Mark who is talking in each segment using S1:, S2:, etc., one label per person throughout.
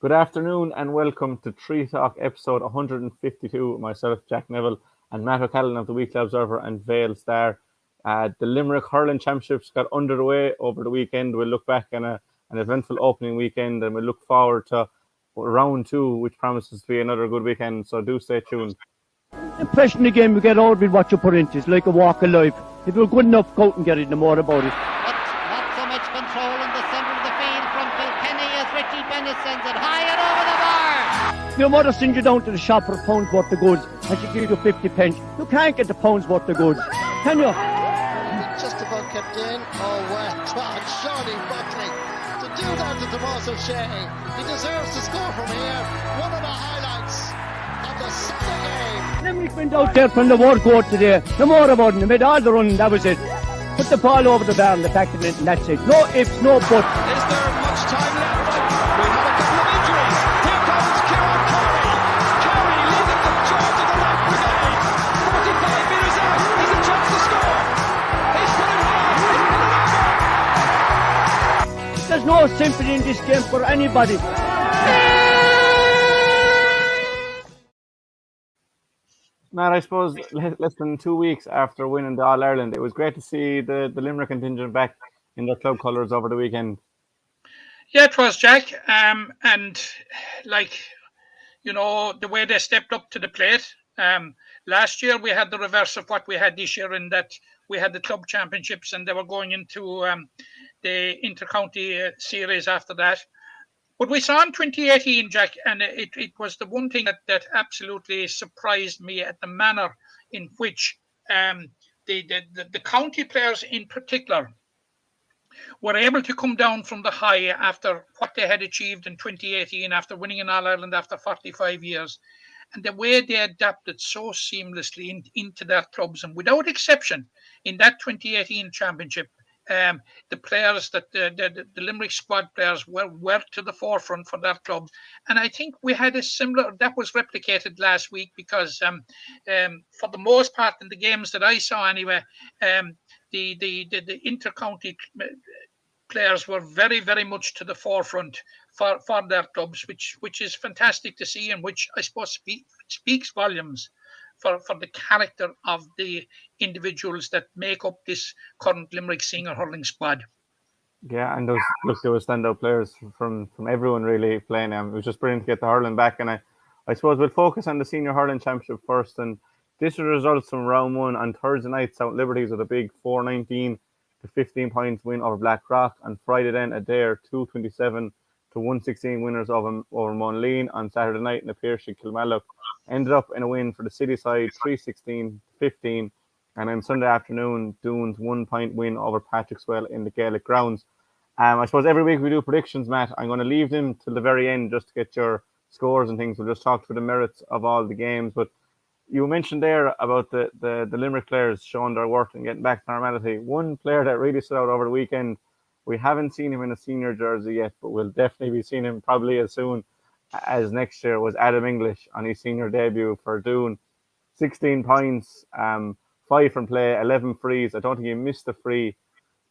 S1: Good afternoon and welcome to Tree Talk episode 152. Myself, Jack Neville, and Matt O'Callaghan of the Weekly Observer and Vale Star. The Limerick Hurling Championships got underway over the weekend. We'll look back on an eventful opening weekend and we'll look forward to round two, which promises to be another good weekend. So do stay tuned.
S2: The impression of the game you get out with what you put into it's like a walk of life. If you're good enough, go out and get it, no more about it.
S3: Not so much control in the centre of the field from Kilkenny as Richie Bennett sends it high and over the bar.
S2: Your mother sends you down to the shop for a pound's worth of goods and she gives you 50 pence. You can't get the pound's worth of goods, can you?
S4: Just about kept in. Oh, well done, Shawnee Buckley. To do that to Tomas O'Shea, he deserves to score from here. One of the highlights of the Sunday game.
S2: Limerick went out there from the word go today. No more about it. They made all the running, that was it. Put the ball over the bar and the back of it, and that's it. No ifs, no buts.
S5: Is there much time left? We have a couple of injuries. Here comes Kieran Curry. Curry leading the charge of the right brigade. 45 metres out. He's a chance to score. He's put it high. He's put it over.
S2: There's no sympathy in this game for anybody.
S1: Matt, I suppose less than 2 weeks after winning the All-Ireland, it was great to see the Limerick contingent back in their club colours over the weekend.
S6: Yeah, it was, Jack. And like, you know, the way they stepped up to the plate. Last year we had the reverse of what we had this year in that we had the club championships and they were going into the inter-county series after that. But we saw in 2018, Jack, and it was the one thing that absolutely surprised me at the manner in which the county players in particular were able to come down from the high after what they had achieved in 2018, after winning an All-Ireland after 45 years. And the way they adapted so seamlessly into their clubs, and without exception, in that 2018 championship, the players that the Limerick squad players were to the forefront for that club. And I think we had a similar, that was replicated last week because for the most part in the games that I saw anyway, the inter-county players were very, very much to the forefront for their clubs, which is fantastic to see and which I suppose speaks volumes for the character of the individuals that make up this current Limerick senior hurling squad.
S1: Yeah, and there were standout players from everyone really playing. It was just brilliant to get the hurling back. And I suppose we'll focus on the Senior Hurling Championship first. And this is the results from round one on Thursday night. South Liberties with a big 4-19 to 15 points win over Blackrock. On Friday then, Adare 2-27 to 116 winners over Monleen. On Saturday night in the Piarsaigh, Kilmallock ended up in a win for the city side 3-16-15. And then Sunday afternoon, Doon's 1 point win over Patrickswell in the Gaelic grounds. I suppose every week we do predictions, Matt. I'm going to leave them till the very end just to get your scores and things. We'll just talk through the merits of all the games. But you mentioned there about the Limerick players showing their worth and getting back to normality. One player that really stood out over the weekend, we haven't seen him in a senior jersey yet, but we'll definitely be seeing him probably as soon as next year, was Adam English on his senior debut for Doon. 16 points, 5 from play, 11 frees. I don't think he missed a free.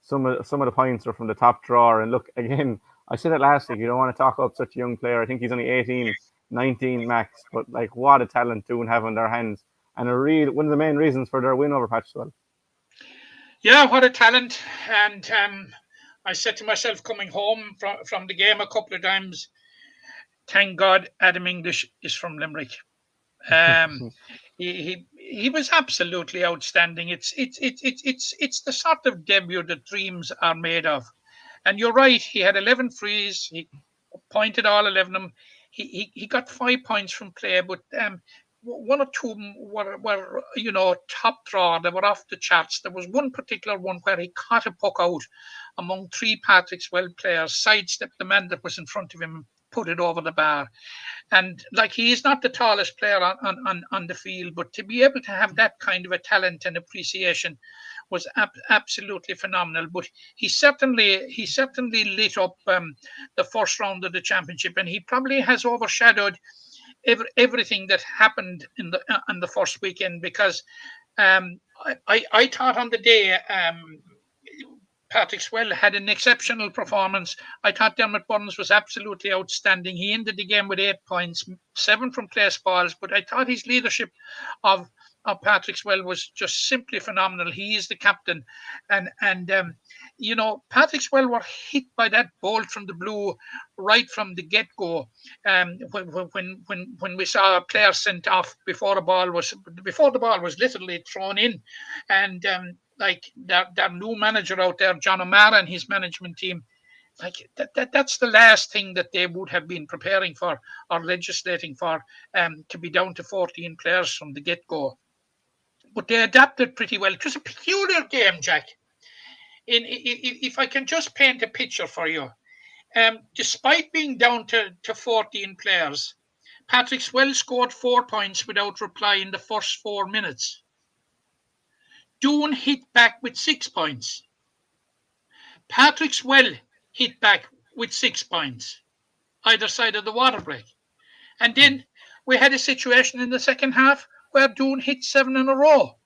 S1: Some of the points are from the top drawer. And look, again, I said it last week, you don't want to talk up such a young player. I think he's only 18, 19 max. But like, what a talent Doon have in their hands. And one of the main reasons for their win over Patrickswell.
S6: Yeah, what a talent. And I said to myself coming home from the game a couple of times, thank God Adam English is from Limerick. He was absolutely outstanding. It's the sort of debut that dreams are made of. And you're right, he had 11 frees. He pointed all 11 of them. He got 5 points from play, but one or two were top draw. They were off the charts. There was one particular one where he caught a puck out among 3 Patrickswell players, sidestepped the man that was in front of him, put it over the bar. And like, he is not the tallest player on the field, but to be able to have that kind of a talent and appreciation was absolutely phenomenal. But he certainly lit up the first round of the championship, and he probably has overshadowed everything that happened on the first weekend, because I thought on the day Patrickswell had an exceptional performance. I thought Dermot Burns was absolutely outstanding. He ended the game with 8 points, 7 from place balls, but I thought his leadership of Patrickswell was just simply phenomenal. He is the captain, and Patrickswell were hit by that bolt from the blue right from the get go. When we saw a player sent off before the ball was literally thrown in, and like their new manager out there, John O'Mara, and his management team, like that's the last thing that they would have been preparing for or legislating for, to be down to 14 players from the get go. But they adapted pretty well. It was a peculiar game, Jack. If I can just paint a picture for you, despite being down to 14 players, Patrickswell scored 4 points without reply in the first 4 minutes. Doon hit back with 6 points. Patrickswell hit back with 6 points, either side of the water break. And then we had a situation in the second half where Doon hit 7 in a row,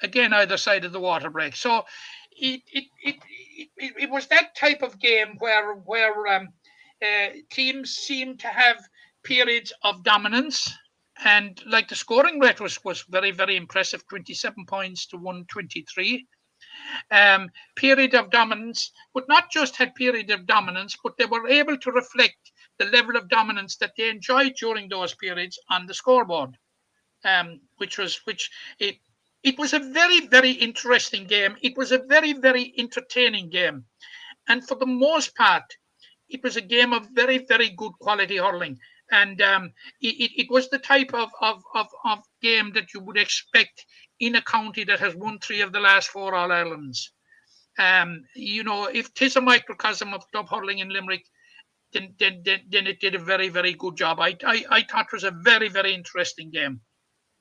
S6: again either side of the water break. So it was that type of game where teams seemed to have periods of dominance, and like the scoring rate was very, very impressive, 27 points to 123. Period of dominance, but not just had period of dominance, but they were able to reflect the level of dominance that they enjoyed during those periods on the scoreboard. It was a very, very interesting game. It was a very, very entertaining game. And for the most part, it was a game of very, very good quality hurling. And it was the type of game that you would expect in a county that has won 3 of the last 4 All-Irelands. If 'tis a microcosm of club hurling in Limerick, then it did a very, very good job. I thought it was a very, very interesting game.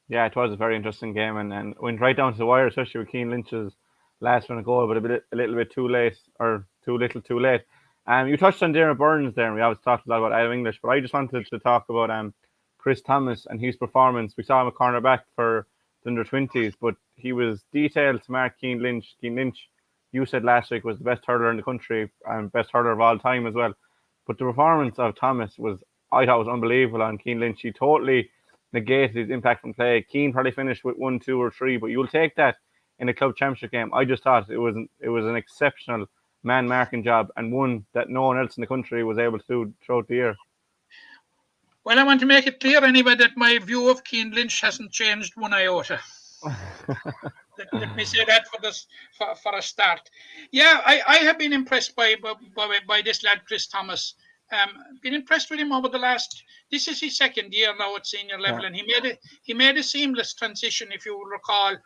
S1: Yeah, it was a very interesting game, and went right down to the wire, especially with Cian Lynch's last run of goal, but a little bit too late, or too little too late. You touched on Dermot Burns there, and we always talked a lot about Adam English, but I just wanted to talk about Chris Thomas and his performance. We saw him a cornerback for the under-20s, but he was detailed to mark Cian Lynch. Cian Lynch, you said last week, was the best hurler in the country and best hurler of all time as well. But the performance of Thomas I thought was unbelievable on Cian Lynch. He totally negated his impact from play. Cian probably finished with 1, 2, or 3, but you'll take that in a club championship game. I just thought it was an exceptional man marking job, and one that no one else in the country was able to do throughout the year.
S6: Well, I want to make it clear anyway that my view of Cian Lynch hasn't changed one iota. Let me say that for a start. Yeah, I have been impressed by this lad Chris Thomas. Been impressed with him over the last. This is his second year now at senior level, and he made a seamless transition, if you will recall,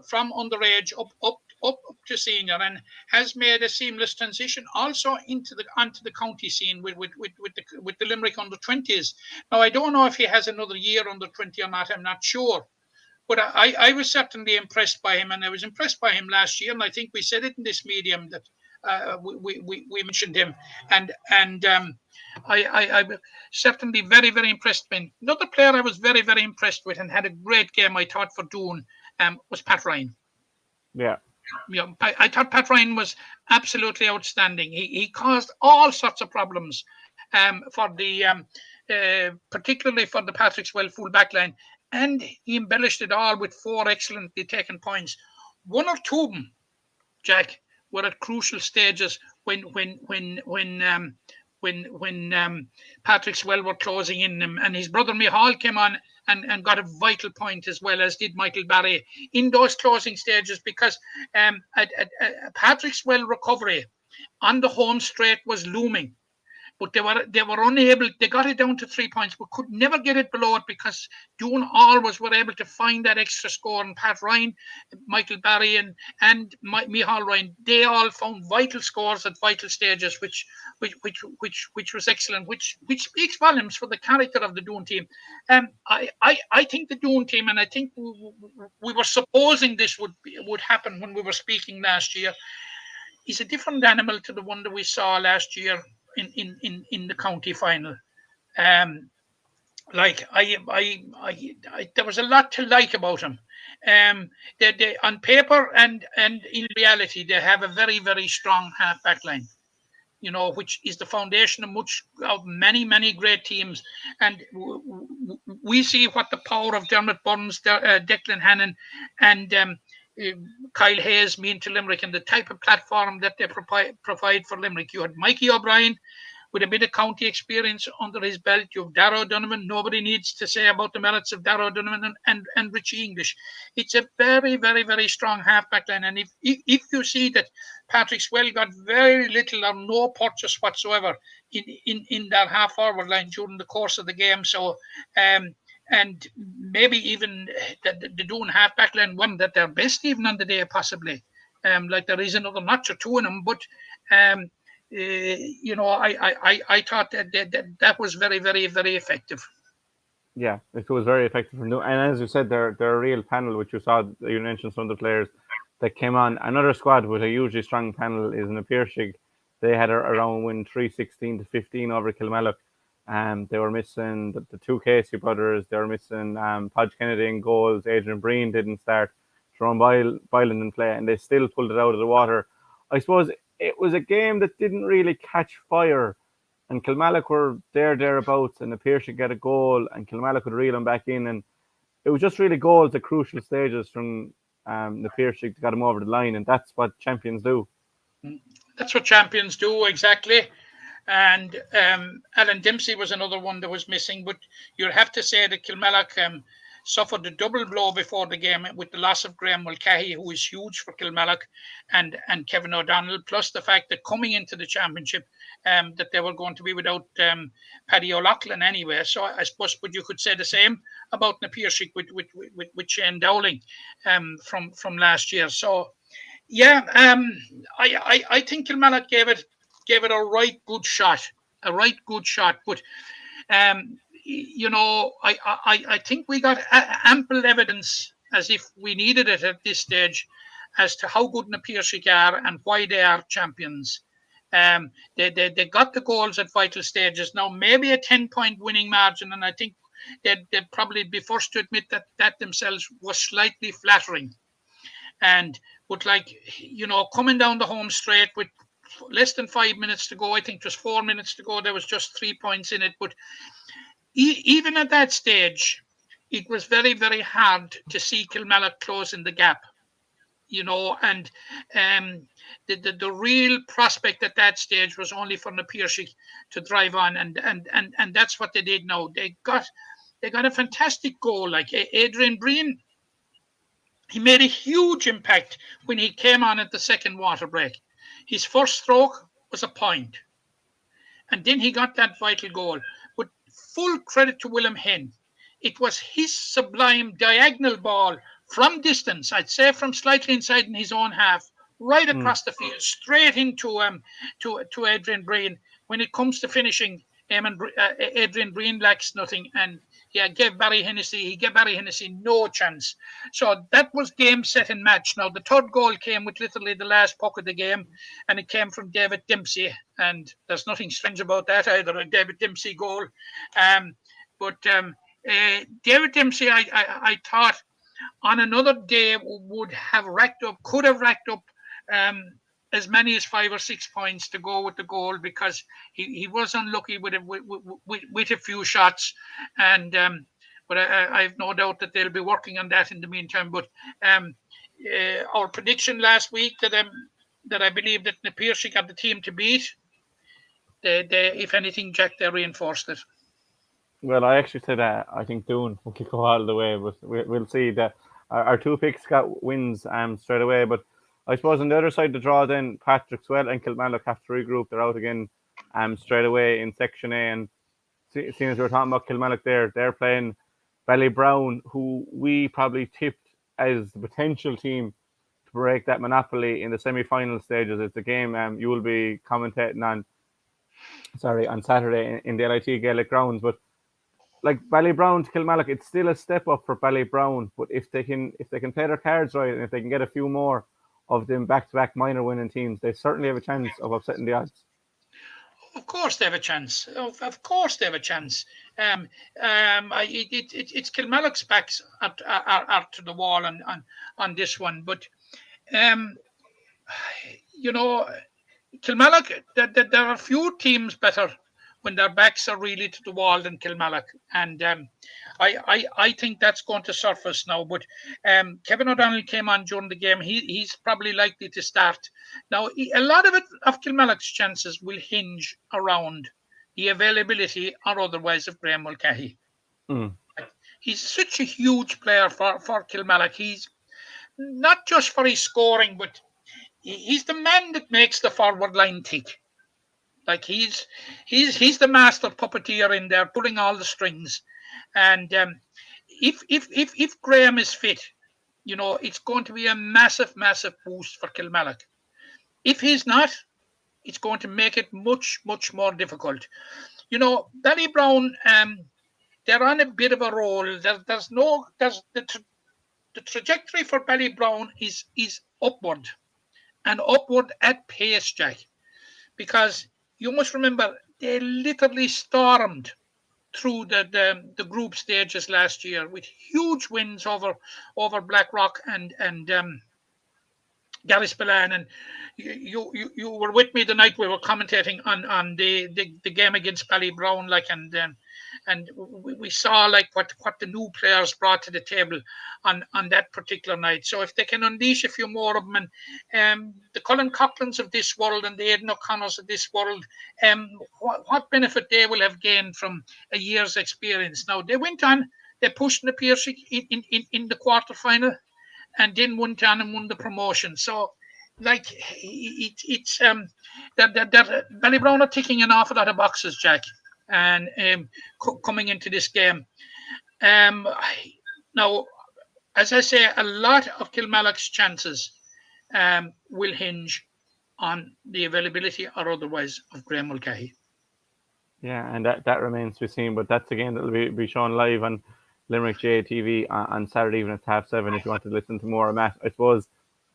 S6: from underage up to senior, and has made a seamless transition also onto the county scene with the Limerick under-20s. Now I don't know if he has another year under 20 or not. I'm not sure. But I was certainly impressed by him, and I was impressed by him last year, and I think we said it in this medium that we mentioned him, and I was certainly very, very impressed with him. Another player I was very, very impressed with and had a great game, I thought, for Doon was Pat Ryan.
S1: Yeah.
S6: I thought Pat Ryan was absolutely outstanding. He caused all sorts of problems for the particularly for the Patrickswell full back line. And he embellished it all with 4 excellently taken points. 1 or 2 of them, Jack, were at crucial stages when Patrickswell were closing in him, and his brother Michal came on and got a vital point, as well as did Michael Barry in those closing stages, because Patrickswell recovery on the home straight was looming. But they were unable. They got it down to 3 points, but could never get it below it, because Doon always were able to find that extra score. And Pat Ryan, Michael Barry, and Michal Ryan, they all found vital scores at vital stages, which was excellent. Which speaks volumes for the character of the Doon team. I think the Doon team, and I think we were supposing this would happen when we were speaking last year, is a different animal to the one that we saw last year in the county final. like there was a lot to like about him. They on paper and in reality, they have a very very strong half back line. You know, which is the foundation of many great teams. And we see what the power of Dermot Burns, Declan Hannon, and uh, Kyle Hayes mean to Limerick, and the type of platform that they provide for Limerick. You had Mikey O'Brien with a bit of county experience under his belt. You have Darragh O'Donovan. Nobody needs to say about the merits of Darragh O'Donovan and Richie English. It's a very, very, very strong halfback line. And if you see that Patrickswell got very little or no purchase whatsoever in that half forward line during the course of the game. So, and maybe even the Doon halfback line won that their best even on the day, possibly. Like there is another notch or two in them, but I thought that was very, very, very effective.
S1: Yeah, it was very effective from Doon. And as you said, they're a real panel, which you saw. You mentioned some of the players that came on. Another squad with a hugely strong panel is in the Piarsaigh. They had around win 3-16-15 over Kilmallock. They were missing the two Casey brothers. They were missing Podge Kennedy in goals. Adrian Breen didn't start. Jerome Byland didn't play, and they still pulled it out of the water. I suppose it was a game that didn't really catch fire, and Kilmallock were thereabouts, and the Piarsaigh got a goal, and Kilmallock would reel them back in, and it was just really goals at crucial stages from the Piarsaigh that got them over the line, and that's what champions do.
S6: That's what champions do, exactly. And Alan Dempsey was another one that was missing, but you'll have to say that Kilmallock suffered a double blow before the game with the loss of Graham Mulcahy, who is huge for Kilmallock, and Kevin O'Donnell, plus the fact that coming into the championship that they were going to be without Paddy O'Loughlin anyway. So I suppose, but you could say the same about the Piarsaigh with Shane Dowling from last year. So yeah, I think Kilmallock gave it a right good shot, but I think we got ample evidence, as if we needed it at this stage, as to how good the Piarsaigh are and why they are champions. They got the goals at vital stages. Now, maybe a 10-point winning margin, and I think they'd probably be first to admit that themselves was slightly flattering. But coming down the home straight with less than 5 minutes to go, I think just 4 minutes to go, there was just 3 points in it. But even at that stage, it was very, very hard to see Kilmallock closing the gap, and the real prospect at that stage was only for the Piarsaigh to drive on, and that's what they did now. They got a fantastic goal, like Adrian Breen. He made a huge impact when he came on at the second water break. His first stroke was a point, and then he got that vital goal. But full credit to William Henn. It was his sublime diagonal ball from distance, I'd say from slightly inside in his own half, right across the field, straight into to Adrian Breen. When it comes to finishing, Adrian Breen lacks nothing, and he gave Barry Hennessy no chance. So that was game, set, and match. Now the third goal came with literally the last puck of the game, and it came from David Dempsey, and there's nothing strange about that either, a David Dempsey goal. But David Dempsey, I thought on another day could have racked up as many as 5 or 6 points to go with the goal, because he was unlucky with a few shots, and but I have no doubt that they'll be working on that in the meantime. But our prediction last week that I believe that the Piarsaigh got the team to beat, they if anything, Jack, they reinforced it.
S1: Well, I actually said I think Doon will go all the way, but we'll see. That our two picks got wins straight away, but I suppose on the other side of the draw, then Patrickswell and Kilmallock have to regroup. They're out again straight away in Section A. And seeing as we're talking about Kilmallock there, they're playing Ballybrown, who we probably tipped as the potential team to break that monopoly in the semi-final stages. It's a game you will be commentating on Saturday in the LIT Gaelic grounds. But like Ballybrown to Kilmallock, it's still a step up for Ballybrown. But if they can play their cards right, and if they can get a few more of them back-to-back minor winning teams, they certainly have a chance of upsetting the odds.
S6: Of course they have a chance. Of course they have a chance. It's Kilmallock's backs are to the wall on this one, but um, you know, Kilmallock. There are few teams better when their backs are really to the wall than Kilmallock, and I think that's going to surface now. But Kevin O'Donnell came on during the game. He's probably likely to start now. A lot of Kilmallock's chances will hinge around the availability or otherwise of Graham Mulcahy.
S1: Mm.
S6: He's such a huge player for Kilmallock. He's not just for his scoring, but he's the man that makes the forward line tick. Like he's the master puppeteer in there, pulling all the strings. And if Graham is fit, it's going to be a massive boost for Kilmallock. If he's not, it's going to make it much more difficult. Ballybrown, they're on a bit of a roll. The trajectory for Ballybrown is upward, and upward at pace, Jack, because you must remember they literally stormed through the group stages last year with huge wins over Blackrock and Garryspillane, and you were with me the night we were commentating on the game against Ballybrown, and we saw what the new players brought to the table on that particular night. So if they can unleash a few more of them, and the Colin Coughlin's of this world and the Aidan O'Connors of this world, what benefit they will have gained from a year's experience. Now they went on, they pushed the Piarsaigh in the quarter final, and then went on and won the promotion. So, it's Ballybrown are ticking an awful lot of boxes, Jack, and coming into this game. Now, as I say, a lot of Kilmallock's chances will hinge on the availability or otherwise of Graham Mulcahy.
S1: Yeah, and that remains to be seen. But that's a game that will be shown live on Limerick JTV on Saturday evening at 7:30 if you want to listen to more of that. I suppose,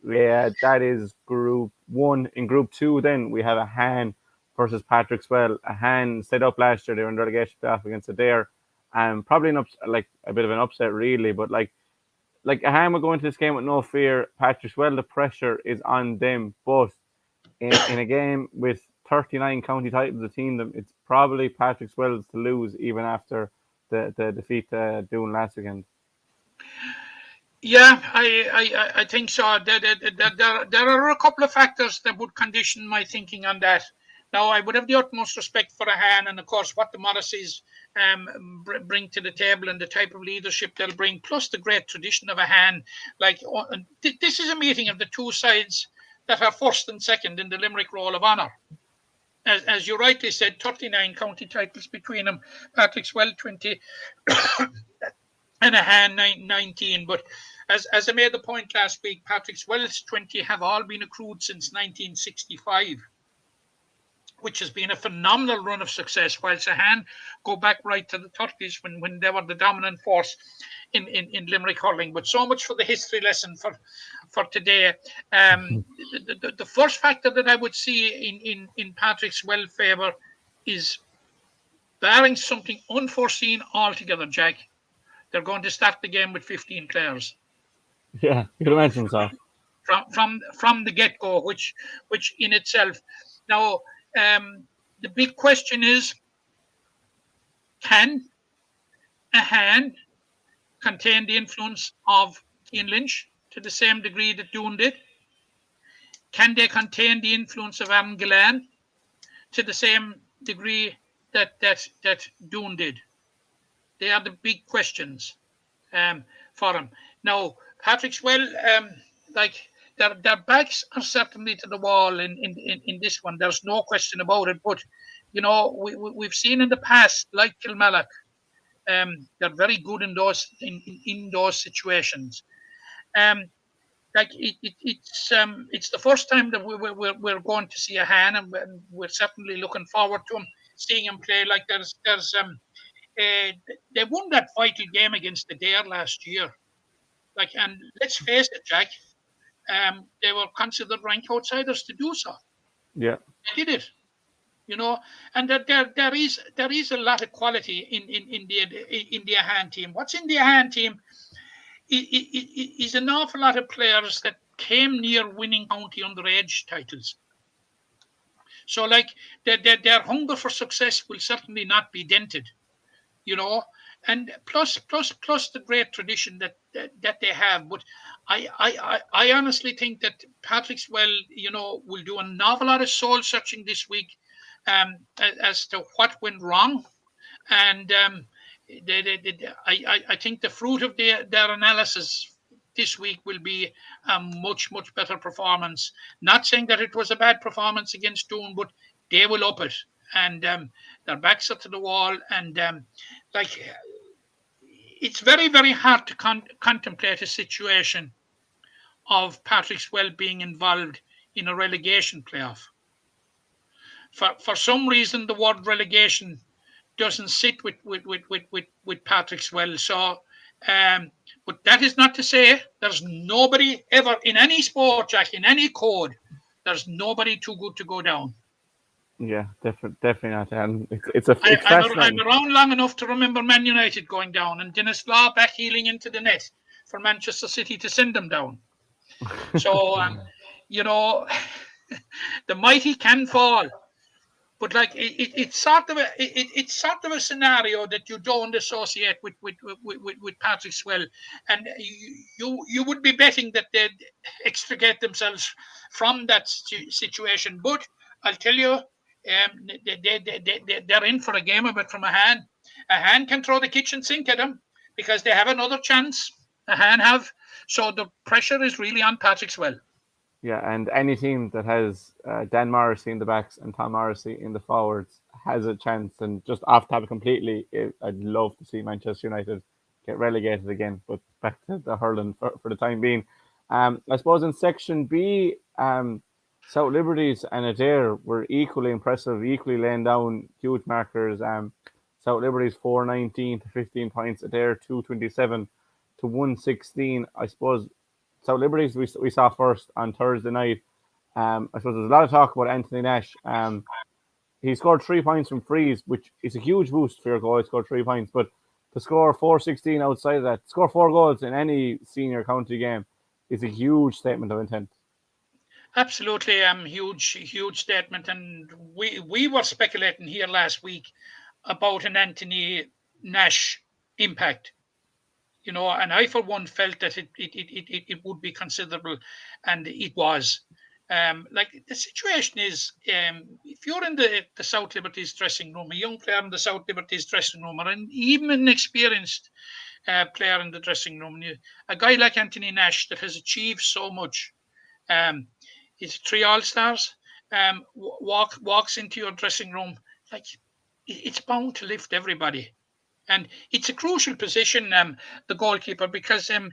S1: yeah, that is Group 1. In Group 2, then, we have a Han versus Patrickswell. A Han set up last year. They were in relegation playoff against Adare. Probably a bit of an upset, really. But, like a Han will go into this game with no fear. Patrickswell, the pressure is on them. But in a game with 39 county titles to team them, it's probably Patrickswell's to lose even after the defeat to Doon last weekend.
S6: Yeah, I think so. There are a couple of factors that would condition my thinking on that. Now, I would have the utmost respect for a Han, and of course, what the Morrises bring to the table and the type of leadership they'll bring, plus the great tradition of a Han. This is a meeting of the two sides that are first and second in the Limerick Roll of Honour. As you rightly said, 39 county titles between them. Patrickswell 20 and a Han 19. But as I made the point last week, Patrickswell's 20 have all been accrued since 1965, which has been a phenomenal run of success, whilst a Han go back right to the 30s when they were the dominant force in Limerick hurling. But so much for the history lesson for today. The first factor that I would see in Patrickswell favour is, barring something unforeseen altogether, Jack, they're going to start the game with 15 players.
S1: Yeah, you can imagine so.
S6: From the get-go, which in itself. Now, the big question is, can a Han contain the influence of Cian Lynch to the same degree that Doon did? Can they contain the influence of Aaron Gillan to the same degree that Doon did? They are the big questions for him. Now, Patrickswell, their backs are certainly to the wall in this one. There's no question about it. But, we've seen in the past, like Kilmallock, they're very good in those situations. It's the first time that we're going to see a Han, and we're certainly looking forward to seeing him play. They won that vital game against Adare last year. And let's face it, Jack, they were considered rank outsiders to do so.
S1: Yeah,
S6: They did it. and that there is a lot of quality in the Ahan team. What's in the Ahan team is an awful lot of players that came near winning county underage titles. So, like, their hunger for success will certainly not be dented, and plus the great tradition that they have. But I honestly think that Patrickswell, will do an awful lot of soul searching this week, as to what went wrong, and I think the fruit of their analysis this week will be a much better performance. Not saying that it was a bad performance against Doon, but they will up it, and their backs are to the wall, and it's very hard to contemplate a situation of Patrickswell being involved in a relegation playoff. For some reason, the word relegation doesn't sit with Patrickswell. So, but that is not to say there's nobody ever in any sport, Jack, in any code, there's nobody too good to go down.
S1: Yeah, definitely not. And it's
S6: I'm
S1: fascinating.
S6: around long enough to remember Man United going down and Dennis Law back heeling into the net for Manchester City to send them down. So, the mighty can fall. But like it's sort of a scenario that you don't associate with Patrickswell, and you would be betting that they'd extricate themselves from that situation. But I'll tell you, they're in for a game of it from Ahan. Ahan can throw the kitchen sink at them because they have another chance. Ahan have, so the pressure is really on Patrickswell.
S1: Yeah, and any team that has Dan Morrissey in the backs and Tom Morrissey in the forwards has a chance. And just off topic completely, I'd love to see Manchester United get relegated again. But back to the hurling for the time being. I suppose in Section B, South Liberties and Adare were equally impressive, equally laying down huge markers. South Liberties 419 to 15 points, Adare 227 to 116. I suppose South Liberties we saw first on Thursday night. I suppose there's a lot of talk about Anthony Nash. He scored 3 points from frees, which is a huge boost for your goal. He scored 3 points, but to score 416 outside of that, score 4 goals in any senior county game is a huge statement of intent.
S6: Absolutely, huge statement. And we were speculating here last week about an Anthony Nash impact. And I, for one, felt that it would be considerable, and it was. Like the situation is, if you're in the South Liberties dressing room, a young player in the South Liberties dressing room, or even an experienced player in the dressing room, a guy like Anthony Nash that has achieved so much, he's 3 All-Stars, walks into your dressing room, like it's bound to lift everybody. And it's a crucial position, the goalkeeper, because we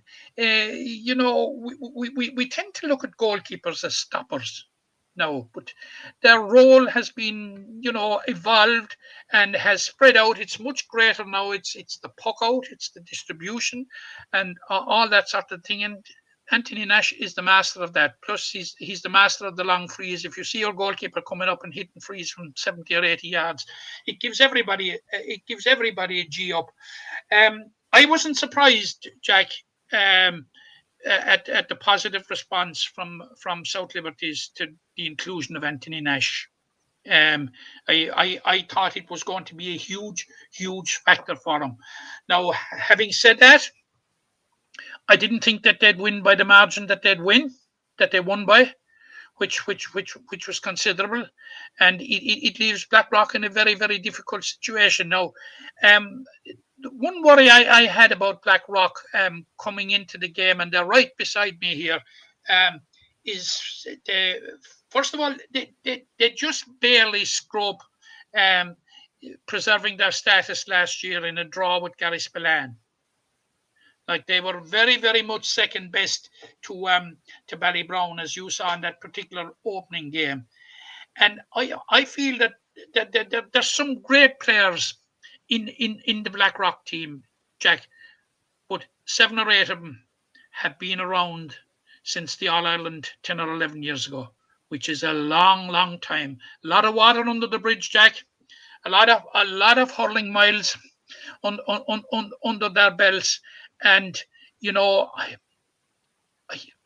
S6: tend to look at goalkeepers as stoppers now, but their role has been evolved and has spread out. It's much greater now. It's the puck out, it's the distribution, and all that sort of thing. And Anthony Nash is the master of that. Plus, he's the master of the long frees. If you see your goalkeeper coming up and hitting frees from 70 or 80 yards, it gives everybody a G up. I wasn't surprised, Jack, at the positive response from South Liberties to the inclusion of Anthony Nash. I thought it was going to be a huge factor for them. Now, having said that, I didn't think that they'd win by the margin that they won by, which was considerable, and it leaves Blackrock in a very difficult situation now. One worry I had about Blackrock coming into the game, and they're right beside me here, is first of all they just barely scrub preserving their status last year in a draw with Garryspillane. Like they were very much second best to Ballybrown, as you saw in that particular opening game. And I feel that there's some great players in the Blackrock team, Jack, but 7 or 8 of them have been around since the All-Ireland 10 or 11 years ago. which is a long, long time. A lot of water under the bridge, Jack. A lot of hurling miles under their belts, and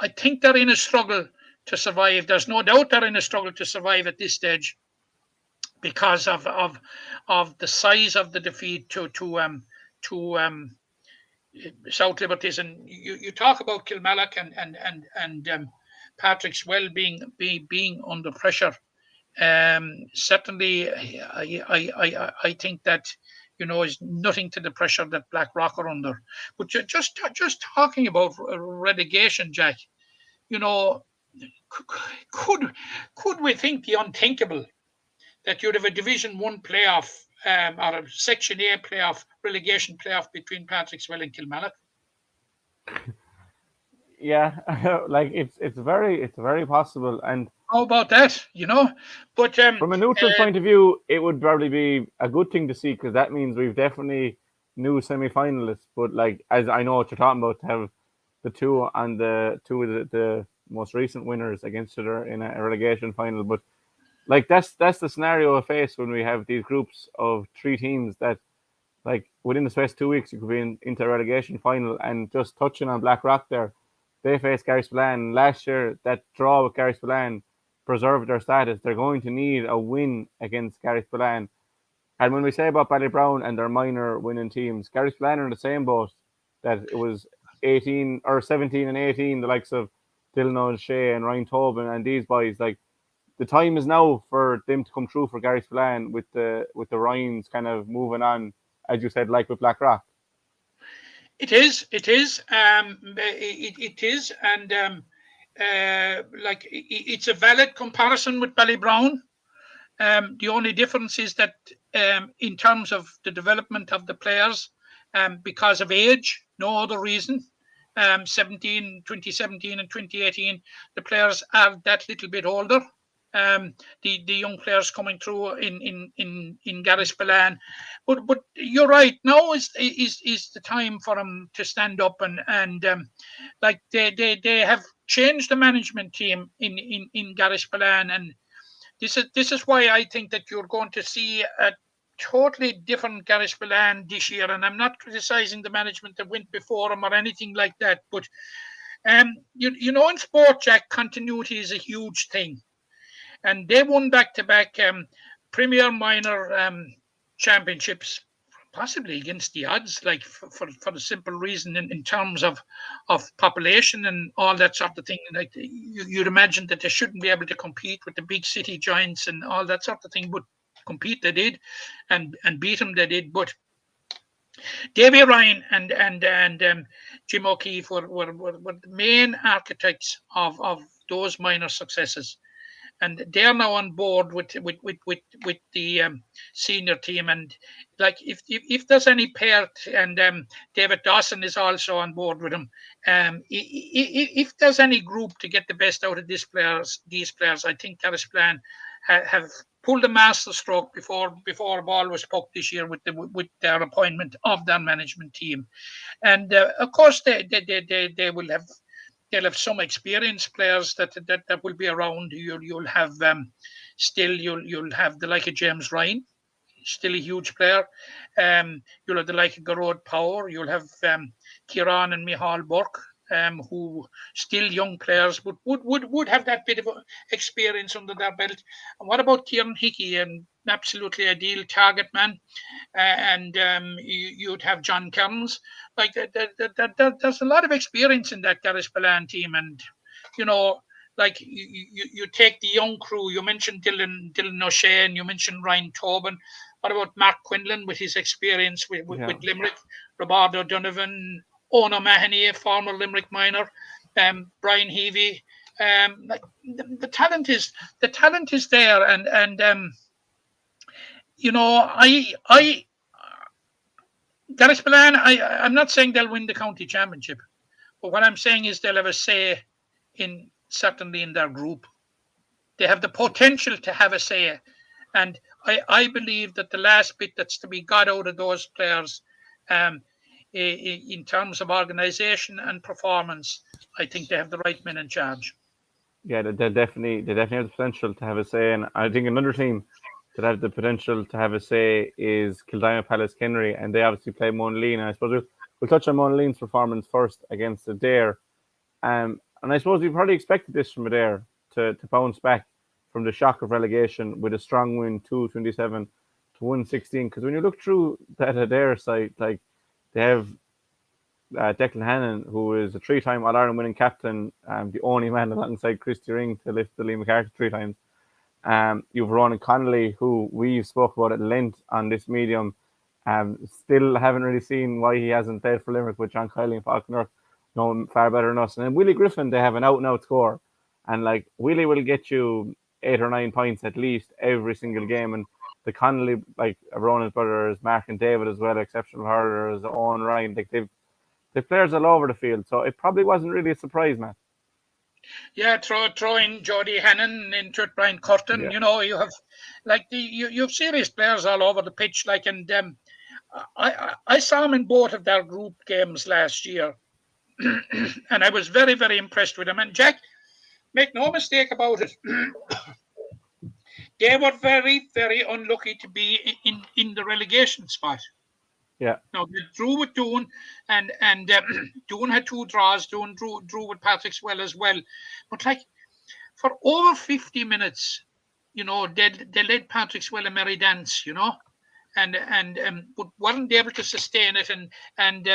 S6: I think they're in a struggle to survive. There's no doubt they're in a struggle to survive at this stage because of the size of the defeat to South Liberties. And you talk about Kilmallock and Patrickswell being under pressure. Certainly, I think that is nothing to the pressure that Blackrock are under. But just talking about relegation, Jack, could we think the unthinkable, that you'd have a Division 1 playoff or a Section A playoff, relegation playoff between Patrickswell and Kilmallock?
S1: Yeah, like it's very possible. And
S6: how about that? But
S1: from a neutral point of view, it would probably be a good thing to see, because that means we've definitely new semi-finalists. But like, as I know what you're talking about, to have the two of the most recent winners against each other in a relegation final. But like, that's the scenario I face when we have these groups of 3 teams that, like, within the space of 2 weeks, you could be into a relegation final. And just touching on Blackrock there, they faced Garryspillane last year. That draw with Garryspillane preserved their status. They're going to need a win against Garryspillane. And when we say about Ballybrown and their minor winning teams, Garryspillane are in the same boat, that it was 18 or 17 and 18, the likes of Dylan O'Shea and Ryan Tobin and these boys. Like, the time is now for them to come through for Garryspillane with the Ryans kind of moving on, as you said, like with Blackrock.
S6: It is, and like, it's a valid comparison with Ballybrown. The only difference is that in terms of the development of the players, because of age, no other reason. 2017 and 2018, the players are that little bit older. The young players coming through in Garryspillane, but you're right. Now is the time for them to stand up and like they have changed the management team in Garryspillane, and this is why I think that you're going to see a totally different Garryspillane this year. And I'm not criticizing the management that went before them or anything like that, but in sport, Jack, continuity is a huge thing. And they won back-to-back Premier Minor championships, possibly against the odds, like for the simple reason in terms of population and all that sort of thing. Like, you'd imagine that they shouldn't be able to compete with the big city giants and all that sort of thing, but compete they did, and beat them they did. But Davy Ryan and Jim O'Keefe were the main architects of those minor successes. And they are now on board with the senior team. And like, if there's any pair, and David Dawson is also on board with them. If there's any group to get the best out of these players, I think Garryspillane have pulled a master stroke before a ball was poked this year with their appointment of their management team. And of course they will have. They'll have some experienced players that will be around. You'll have you'll have the like of James Ryan, still a huge player. You'll have the like of Garrod Power. You'll have Kieran and Michal Burke, who still young players, but would have that bit of experience under their belt. And what about Kieran Hickey, and absolutely ideal target man, and you'd have John Kearns. Like, there's a lot of experience in that Garryspillane team, and like, you take the young crew. You mentioned Dylan O'Shea, and you mentioned Ryan Tobin. What about Mark Quinlan with his experience with Limerick? Roberto Donovan, Owen O'Mahony, a former Limerick minor, Brian Heavey. Like, the talent is there, and Garryspillane, I'm not saying they'll win the county championship, but what I'm saying is they'll have a say certainly in their group. They have the potential to have a say, and I believe that the last bit that's to be got out of those players, in terms of organisation and performance, I think they have the right men in charge.
S1: Yeah, they definitely have the potential to have a say, and I think another team that have the potential to have a say is Kildare Palace Kenry, and they obviously play Monaleen. And I suppose we'll touch on Monaleen's performance first against Adare. And I suppose we probably expected this from Adare to bounce back from the shock of relegation with a strong win, 227 to 116. Because when you look through that Adare side, like they have Declan Hannon, who is a three-time All-Ireland winning captain, the only man alongside Christy Ring to lift the Lee MacArthur three times. You've Ronan Connolly, who we've spoke about at length on this medium. Still haven't really seen why he hasn't played for Limerick with John Kiley and Falconer, know him far better than us. And then Willie Griffin, they have an out-and-out score. And like Willie will get you 8 or 9 points at least every single game. And the Connolly, like Ronan's brothers, Mark and David as well, exceptional hurlers, Owen Ryan, like they've players all over the field. So it probably wasn't really a surprise, Matt.
S6: Yeah, throw in Jody Hannon into it, Brian Curtin.
S1: Yeah.
S6: You know, you have like you have serious players all over the pitch. Like, and I saw them in both of their group games last year, and I was very, very impressed with them. And Jack, make no mistake about it, they were very, very unlucky to be in the relegation spot.
S1: Yeah.
S6: Now they drew with Doon, and Doon had 2 draws. Doon drew with Patrickswell as well, but like for over 50 minutes, you know, they led Patrickswell a merry dance, you know, and but weren't able to sustain it, and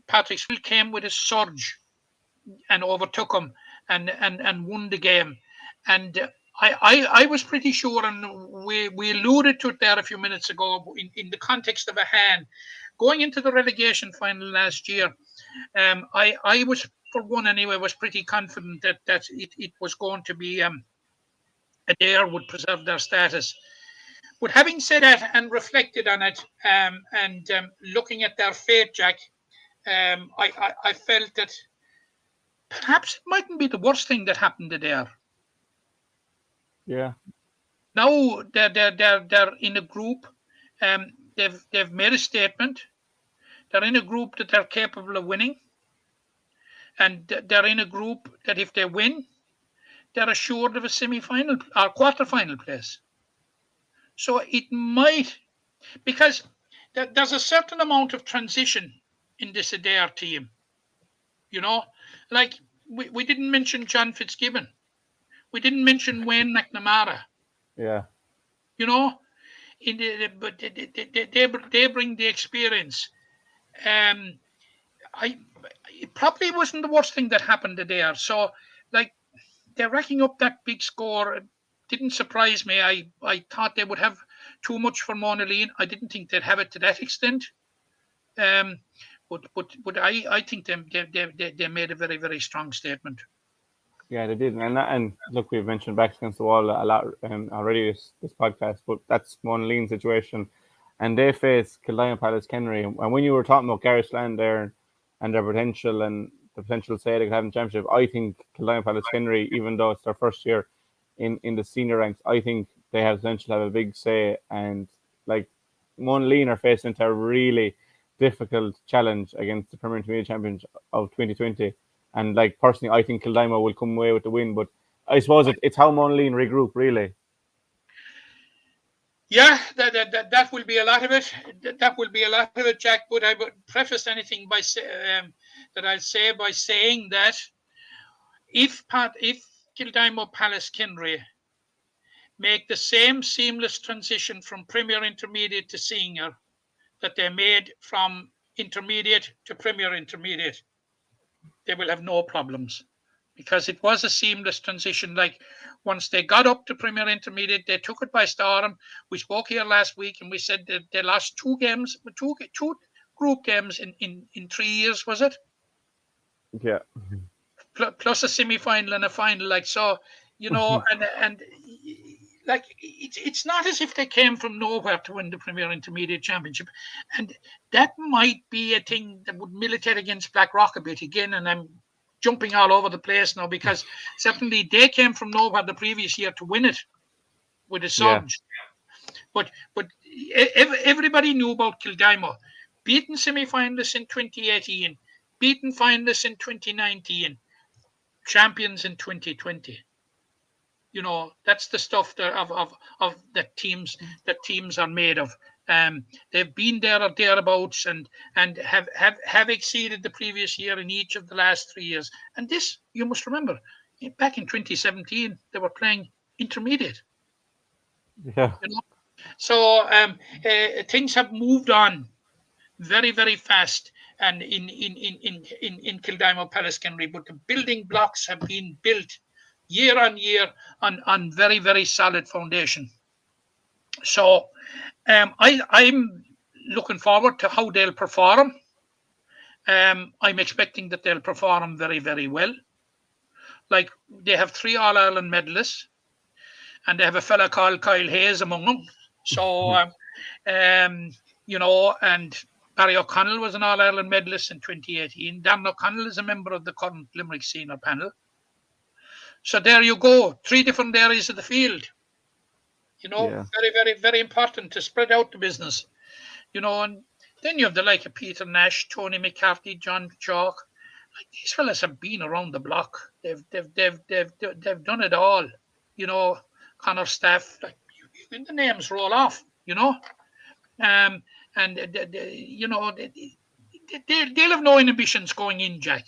S6: Patrickswell came with a surge and overtook him and won the game, and. I was pretty sure, and we alluded to it there a few minutes ago in the context of a hand. Going into the relegation final last year, I was, for one anyway, was pretty confident that it was going to be Adare would preserve their status. But having said that and reflected on it, and looking at their fate, Jack, I felt that perhaps it mightn't be the worst thing that happened to Adare.
S1: Yeah.
S6: Now they're in a group. They've made a statement. They're in a group that they're capable of winning, and they're in a group that if they win, they're assured of a semi-final or quarter-final place. So it might, because there's a certain amount of transition in this Adare team. You know, like we didn't mention John Fitzgibbon. We didn't mention Wayne McNamara.
S1: Yeah.
S6: You know, but they bring the experience. It probably wasn't the worst thing that happened there. So, like, they're racking up that big score. It didn't surprise me. I thought they would have too much for Monaleen. I didn't think they'd have it to that extent. But I think they made a very, very strong statement.
S1: Yeah, they did, and look, we've mentioned backs against the wall a lot already this podcast, but that's Monaleen's situation, and they face Kildare Palace Kenry. And when you were talking about Garryspillane there and their potential and the potential say they could have in the championship, I think Kildare Palace Kenry, even though it's their first year in the senior ranks, I think they have potential to have a big say. And like Monaleen are facing into a really difficult challenge against the Premier Intermediate Champions of 2020. And like personally, I think Kildare will come away with the win. But I suppose it's how Monaleen regroup, really.
S6: Yeah, that will be a lot of it. That will be a lot of it, Jack. But I would preface anything by saying that if Kildare Palace Kenry make the same seamless transition from Premier Intermediate to Senior that they made from Intermediate to Premier Intermediate, they will have no problems, because it was a seamless transition. Like once they got up to Premier Intermediate, they took it by storm. We spoke here last week and we said that they lost two group games in 3 years, was it?
S1: Yeah.
S6: Plus a semi-final and a final. Like, so, you know, and like it's not as if they came from nowhere to win the Premier Intermediate Championship, and that might be a thing that would militate against Blackrock a bit again. And I'm jumping all over the place now, because certainly they came from nowhere the previous year to win it with a surge. Yeah. But everybody knew about Kildare, beaten semi-finalists in 2018, beaten finalists in 2019, champions in 2020. That's the stuff that of that teams are made of. They've been there or thereabouts and have exceeded the previous year in each of the last 3 years. And this, you must remember, back in 2017, they were playing intermediate.
S1: Yeah.
S6: So things have moved on very, very fast, and in Kildimo Patrickswell, but the building blocks have been built year on year on very, very solid foundation. So I'm looking forward to how they'll perform. I'm expecting that they'll perform very, very well. Like, they have 3 All-Ireland medalists, and they have a fella called Kyle Hayes among them. So, and Barry O'Connell was an All-Ireland medalist in 2018. Dan O'Connell is a member of the current Limerick senior panel. So there you go, 3 different areas of the field.
S1: Yeah.
S6: Very, very, very important to spread out the business. And then you have the like of Peter Nash, Tony McCarthy, John Chalk. Like, these fellas have been around the block. They've done it all. Connor Staff, like, the names roll off. And they'll have no inhibitions going in, Jack.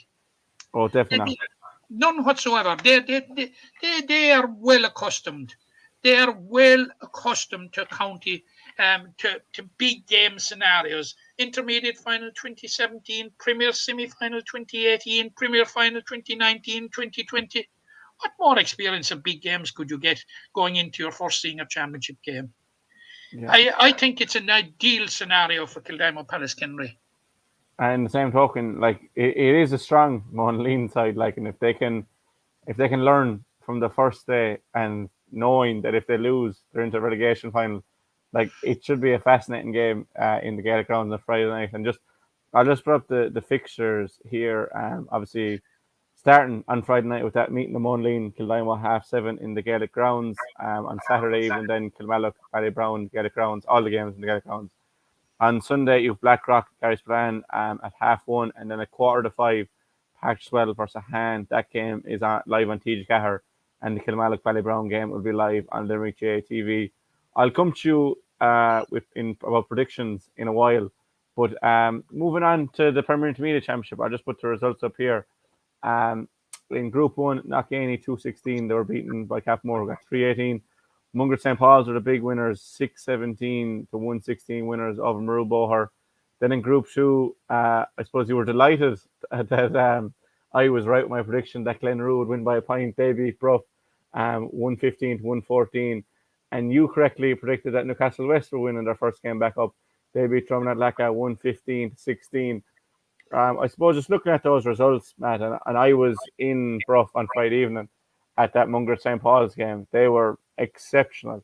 S1: Oh, definitely not.
S6: None whatsoever. They are well accustomed. They are well accustomed to county, to big game scenarios. Intermediate final 2017, Premier semi-final 2018, Premier final 2019, 2020. What more experience of big games could you get going into your first senior championship game? Yeah. I think it's an ideal scenario for Kildimo Patrickswell.
S1: And the same token, like, it is a strong Monaleen side, like, and if they can learn from the first day and knowing that if they lose, they're into relegation final, like, it should be a fascinating game in the Gaelic grounds on Friday night. And I'll just put up the fixtures here. Obviously, starting on Friday night with that meeting the Monaleen, Kildimo 7:30 in the Gaelic grounds. On Saturday evening, then Kilmallock, Ballybrown, Gaelic grounds, all the games in the Gaelic grounds. On Sunday, you have Blackrock, Garryspillane at 1:30, and then at 4:45, Patrickswell versus Hand. That game is live on TG Cahir, and the Kilmallock Ballybrown game will be live on Limerick GA TV. I'll come to you about predictions in a while, but moving on to the Premier Intermediate Championship, I'll just put the results up here. In Group 1, Knockany 216, they were beaten by Capmore, who got 318. Mungret St. Paul's were the big winners, 617 to 116 winners over Maru Boher. Then in Group 2, I suppose you were delighted that I was right with my prediction that Glenroe would win by a point. They beat Bruff 115 to 114. And you correctly predicted that Newcastle West were winning their first game back up. They beat Drumnat Lacca 115 to 16. I suppose just looking at those results, Matt, and I was in Bruff on Friday evening at that Mungret St. Paul's game. They were exceptional.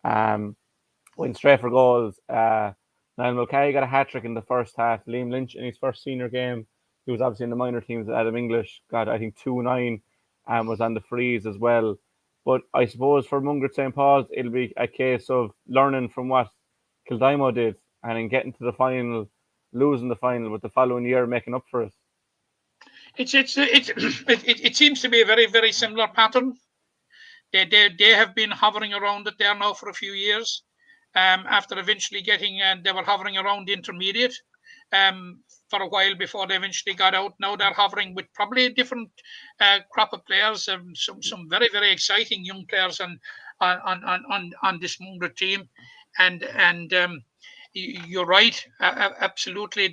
S1: Went straight for goals. Niall Mulcahy got a hat-trick in the first half. Liam Lynch in his first senior game, he was obviously in the minor teams. Adam English got, I think, 2-9 and was on the freeze as well. But I suppose for Mungret St. Paul's, it'll be a case of learning from what Kildimo did and in getting to the final, losing the final, but the following year making up for it.
S6: It seems to be a very, very similar pattern. They have been hovering around it there now for a few years. After eventually getting, they were hovering around the intermediate for a while before they eventually got out. Now they're hovering with probably a different crop of players, some very, very exciting young players on this Mungret team, and you're right, absolutely.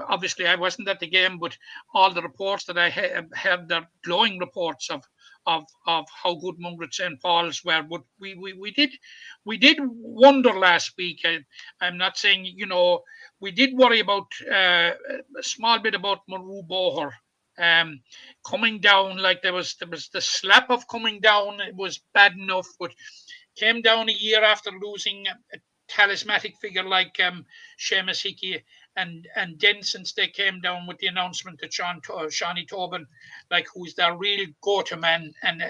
S6: Obviously I wasn't at the game, but all the reports that I heard, the glowing reports of how good Mungret St. Paul's were. But we did wonder last week. I'm not saying, we did worry about a small bit about Maru Boher coming down. Like there was the slap of coming down. It was bad enough, but came down a year after losing a talismanic figure like Seamus Hickey, and then since they came down with the announcement that Shawnee Tobin, like, who's their real go-to man, and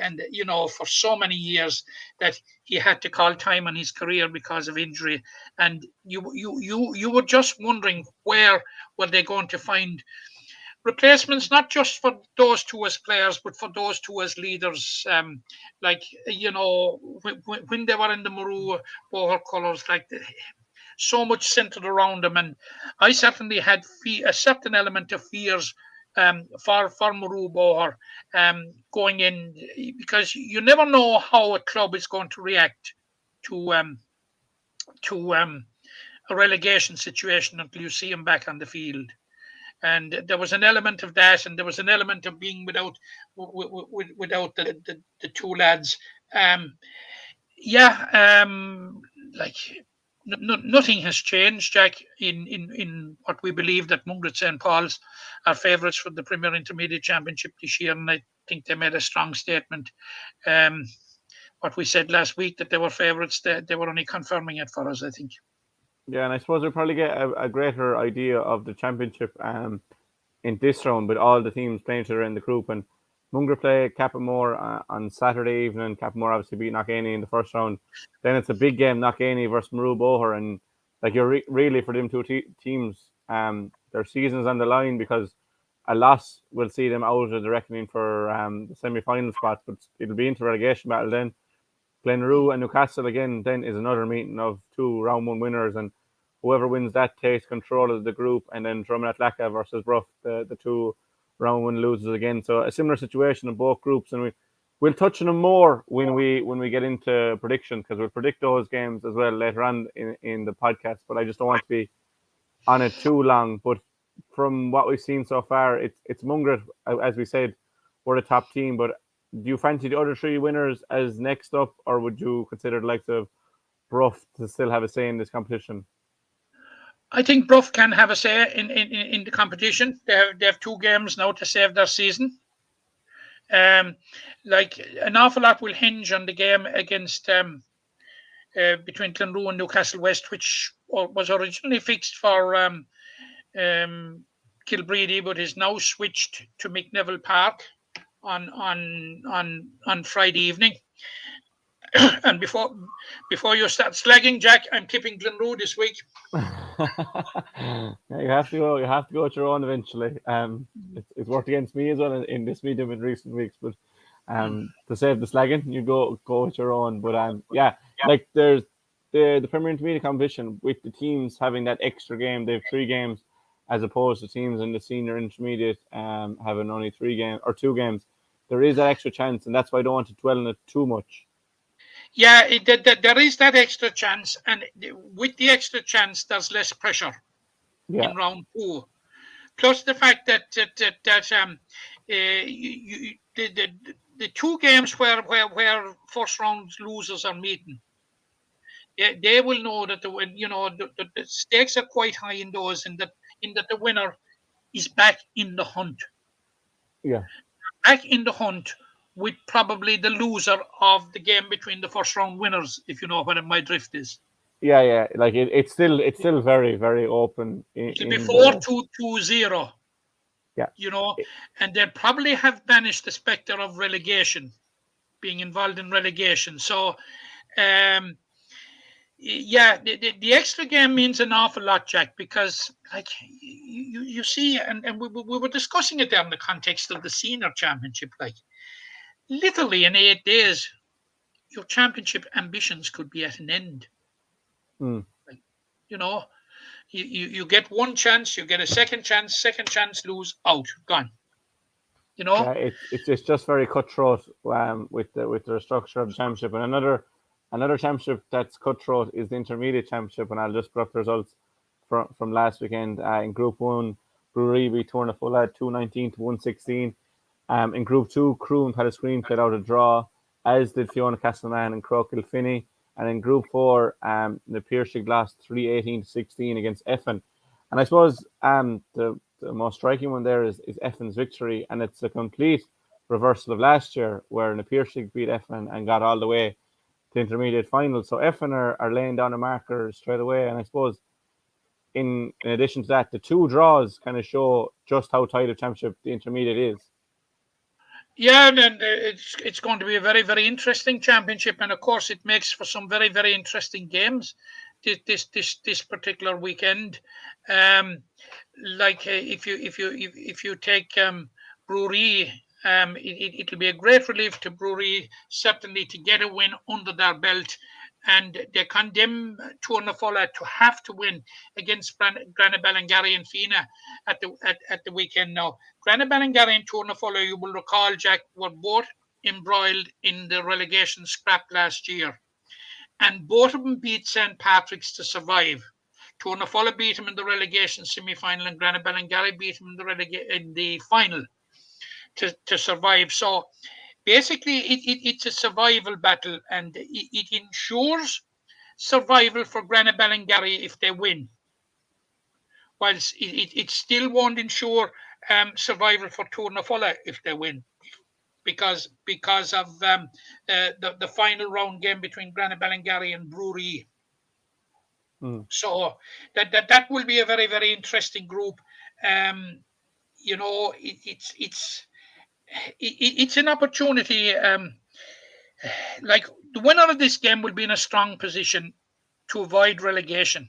S6: for so many years that he had to call time on his career because of injury, and you were just wondering where were they going to find replacements, not just for those two as players, but for those two as leaders. Like, when they were in the Maru Bohor colours, like so much centred around them, and I certainly had a certain element of fears for Maru Bohor going in, because you never know how a club is going to react to a relegation situation until you see him back on the field. And there was an element of that, and there was an element of being without the two lads. Like nothing has changed, Jack, in what we believe, that Mungret St. Paul's are favourites for the Premier Intermediate Championship this year, and I think they made a strong statement. What we said last week, that they were favourites, they were only confirming it for us, I think.
S1: Yeah, and I suppose we'll probably get a greater idea of the championship in this round, with all the teams playing each other in the group. And Mungret play Cappamore on Saturday evening. Cappamore obviously beat Knockany in the first round. Then it's a big game, Knockany versus Maru Bohor, and like you're really, for them two teams, their season's on the line, because a loss will see them out of the reckoning for the semi-final spots. But it'll be into relegation battle then. Glenroe and Newcastle again then is another meeting of two round one winners, and whoever wins that takes control of the group. And then Drummond Atlaka versus Bruff, the two round one losers again. So a similar situation in both groups, and we'll touch on them more when we get into prediction, because we'll predict those games as well later on in the podcast. But I just don't want to be on it too long. But from what we've seen so far, it's Mungret, as we said, we're the top team. But do you fancy the other three winners as next up, or would you consider the likes of Bruff to still have a say in this competition?
S6: I think Bruff can have a say in the competition. They have two games now to save their season. Like an awful lot will hinge on the game against between Glenroe and Newcastle West, which was originally fixed for Kilbreedy, but is now switched to McNeville Park on Friday evening. And before you start slagging, Jack, I'm tipping Glenroe this week.
S1: Yeah, you have to go with your own eventually. It's worked against me as well in this medium in recent weeks, but to save the slagging, you go with your own. But like there's the Premier Intermediate competition, with the teams having that extra game. They have 3 games, as opposed to teams in the Senior Intermediate having only 2 games. There is that extra chance, and that's why I don't want to dwell on it too much.
S6: Yeah, there is that extra chance, and with the extra chance, there's less pressure in round 2. Plus the fact that the 2 games where first round losers are meeting, they will know that the stakes are quite high in those, in that the winner is back in the hunt.
S1: Yeah,
S6: back in the hunt, with probably the loser of the game between the first round winners, if you know what my drift is.
S1: Yeah. Like it's still very, very open.
S6: It'll be 4-2-2-0.
S1: Yeah.
S6: And they'll probably have banished the spectre of relegation, being involved in relegation. So, the extra game means an awful lot, Jack, because like you see, and we were discussing it there in the context of the senior championship, like literally in 8 days, your championship ambitions could be at an end. Like, you get one chance, you get a second chance, lose, out, gone.
S1: Yeah, it's just very cutthroat with the structure of the championship. And another championship that's cutthroat is the Intermediate Championship, and I'll just put up the results from last weekend. In Group 1, Brewery beat Torna Fulla 219 to 116. In Group 2, Crewe and Patrickswell played out a draw, as did Fiona Castleman and Crow Kilfinney. And in Group 4, the Piarsaigh lost 318 to 16 against Effin. And I suppose the most striking one there is Effin's victory, and it's a complete reversal of last year, where the Piarsaigh beat Effin and got all the way to intermediate final. So Effin are laying down a marker straight away. And I suppose in addition to that, the 2 draws kind of show just how tight a championship the intermediate is.
S6: Yeah, and it's going to be a very, very interesting championship, and of course it makes for some very, very interesting games. this particular weekend. If you take Brewery, it'll be a great relief to Brewery, certainly, to get a win under their belt. And they condemn Tournafulla to have to win against Granaballangary and Fina at the weekend now. Granaballangary and Tournafulla, you will recall, Jack, were both embroiled in the relegation scrap last year. And both of them beat St. Patrick's to survive. Tournafulla beat them in the relegation semi-final, and Granaballangary beat them in the final to survive. So basically, it's a survival battle, and it ensures survival for Granaballangary if they win, whilst it still won't ensure survival for Tournafulla if they win, because of the final round game between Granaballangary and Brewery. So that will be a very, very interesting group. It's an opportunity. Like, the winner of this game will be in a strong position to avoid relegation,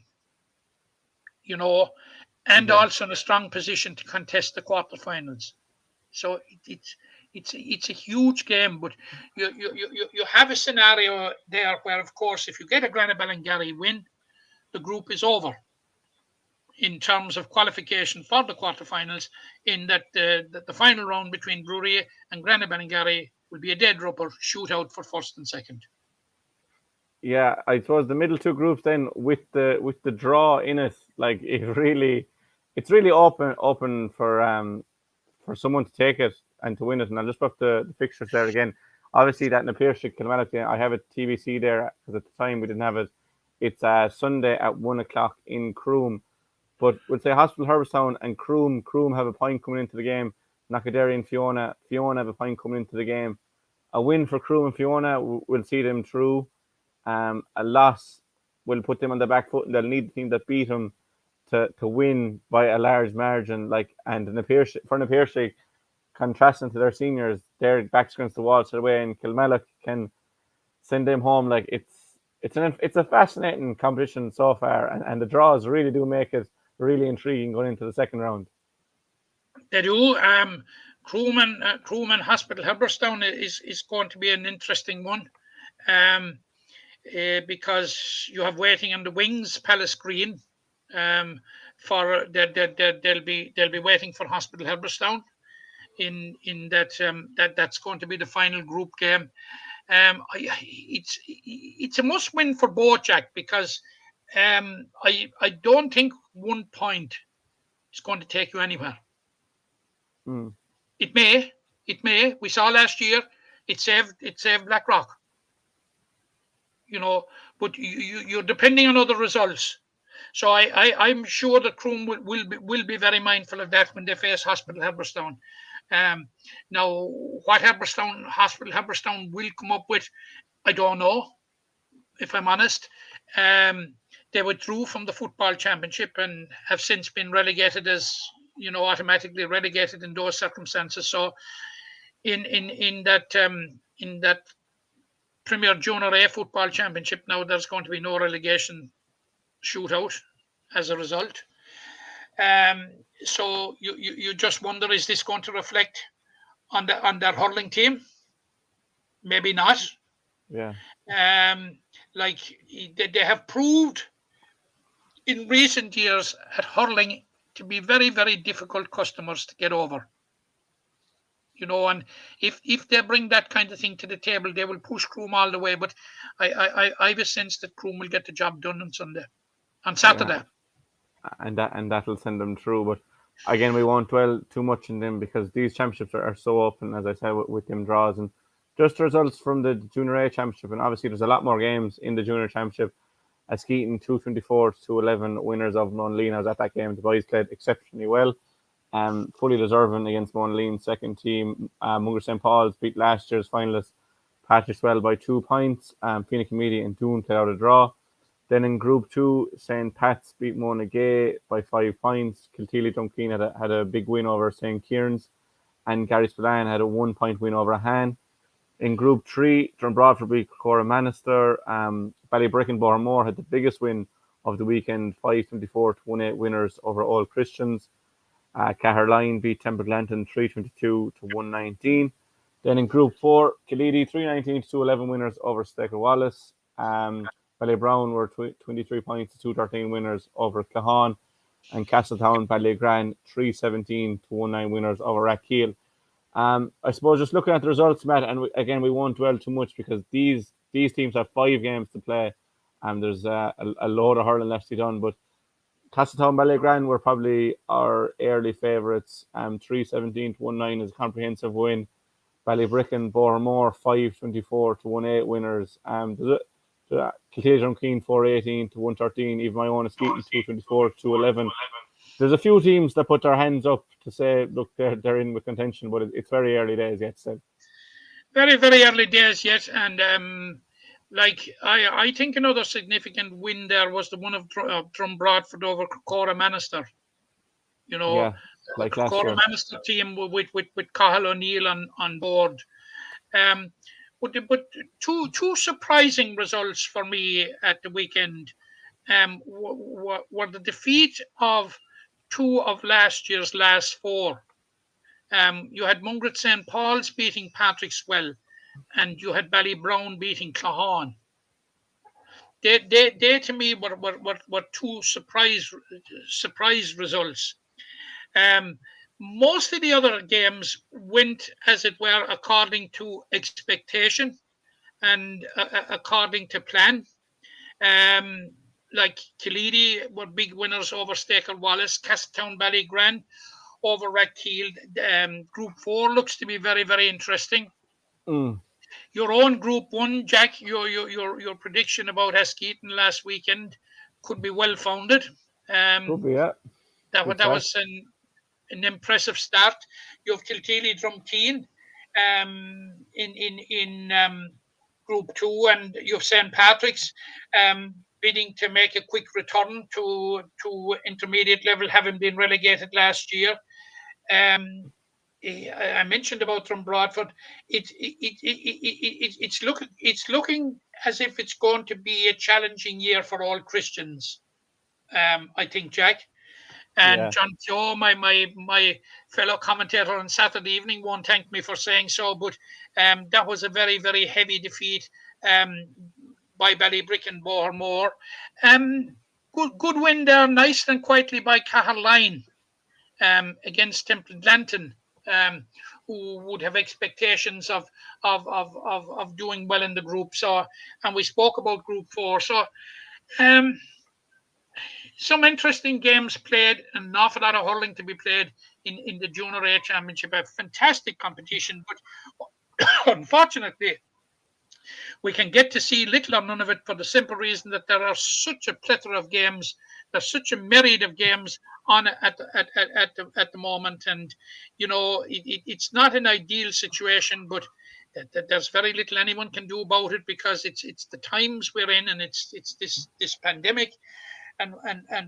S6: and also in a strong position to contest the quarterfinals. So it's a huge game, but you have a scenario there where, of course, if you get a Granaballangary win, the group is over in terms of qualification for the quarterfinals, in that the final round between Brewery and Granaballangary will be a dead rubber shootout for first and second.
S1: Yeah, I suppose the middle two groups then, with the draw in it, like, it's really open for someone to take it and to win it. And I'll just put the fixtures there again. Obviously, that in Piarsaigh Kilmallock, I have a TBC there, because at the time we didn't have it. It's Sunday at 1:00 in Croom. But we'll say Hospital Herbestown and Croom have a point coming into the game. Adare and Fiona have a point coming into the game. A win for Croom and Fiona will see them through. A loss will put them on the back foot, and they'll need the team that beat them to win by a large margin. And for Piarsaigh, contrasting to their seniors, their backs against the wall, so the way in Kilmallock can send them home. Like, it's a fascinating competition so far, and the draws really do make it really intriguing going into the second round.
S6: They do. Croom and Hospital Herbestown is going to be an interesting one, because you have waiting on the wings Palace Green. For they'll be waiting for Hospital Herbestown in that's going to be the final group game. It's a must win for both, Jack, because I don't think 1 point is going to take you anywhere. It may. We saw last year it saved Blackrock. But you're depending on other results. So I'm sure that Croom will be very mindful of that when they face Hospital Herbestown. Now, what Hospital Herbestown will come up with, I don't know, if I'm honest. They withdrew from the football championship and have since been relegated, automatically relegated in those circumstances. So, in that Premier Junior A football championship now, there's going to be no relegation shootout as a result. So you just wonder, is this going to reflect on their hurling team? Maybe not.
S1: Yeah.
S6: They have proved in recent years at hurling to be very, very difficult customers to get over. And if they bring that kind of thing to the table, they will push Croom all the way. But I have a sense that Croom will get the job done on Saturday.
S1: Yeah. And that'll send them through. But again, we won't dwell too much in them, because these championships are so open, as I said, with them draws. And just results from the Junior A Championship, and obviously there's a lot more games in the Junior Championship. Askeaton 224-11 winners of Monaleen. I was at that game. The boys played exceptionally well. Fully deserving against Monaleen, second team. Mungret St. Paul's beat last year's finalists Patrickswell by 2 points. Phoenix Media and Doon played out a draw. Then in Group 2, St. Pat's beat Monaghay by 5 points. Kilteely Dunkeen had a big win over St. Kieran's, and Garryspillane had a 1 point win over Han. In Group 3, Drumbraodford beat Cora Manister. Ballybrick and Bohermore had the biggest win of the weekend, 5-24 to 1-8 winners over All Christians. Caherline beat Templelanton 3-22 to 1-19. Then in Group 4, Killeedy 3-19 to 2-11 winners over Staker Wallace. Ballybrown were 23 points to 2-13 winners over Cahan. And Castletown Ballygran 3-17 to 1-9 winners over Rathkeil. I suppose just looking at the results, Matt, and we won't dwell too much because these teams have 5 games to play, and there's a load of hurling left to be done. But Castletown Ballygran were probably our early favourites. 3-17 to 1-9 is a comprehensive win. Ballybricken Bohermore 5-24 to 1-8 winners. Kiltay Drumkeen 4-18 to 1-13. Even my own Askeaton 2-24 to 2-11. There's a few teams that put their hands up to say, look, they're in with contention, but it's very early days yet. So.
S6: Very, very early days yet, and I think another significant win there was the one of Drumbradford over Cora Manister. You know,
S1: yeah, like last
S6: Cora
S1: year.
S6: Manister team with Cathal O'Neill on board. But two surprising results for me at the weekend were the defeat of 2 of last year's last 4. You had Mungret St. Paul's beating Patrickswell, and you had Ballybrown beating Clahan. They to me were 2 surprise results. Most of the other games went, as it were, according to expectation and according to plan. Like Killeedy were big winners over Staker Wallace, Castletown Ballygran over Rathkeil. Group 4 looks to be very, very interesting. Your own Group 1, Jack, your prediction about Askeaton last weekend could be well founded.
S1: Could be, yeah.
S6: That was an impressive start. You have Kilteely Drumkeen in Group 2, and you have St. Patrick's bidding to make a quick return to intermediate level, having been relegated last year. I mentioned about Drumbradford. It's looking as if it's going to be a challenging year for all Christians. I think, Jack. And John Pio, my fellow commentator on Saturday evening, won't thank me for saying so, but that was a very, very heavy defeat by Ballybrick and Bohermore. Good win there, nice and quietly by Caherline against Templelanton, who would have expectations of doing well in the group. So, and we spoke about Group 4. So, some interesting games played, and an awful lot of hurling to be played in the Junior A Championship. A fantastic competition, but unfortunately, we can get to see little or none of it for the simple reason that there are such a plethora of games. There's such a myriad of games on at the moment, and you know it's not an ideal situation, but there's very little anyone can do about it because it's the times we're in, and it's this pandemic. And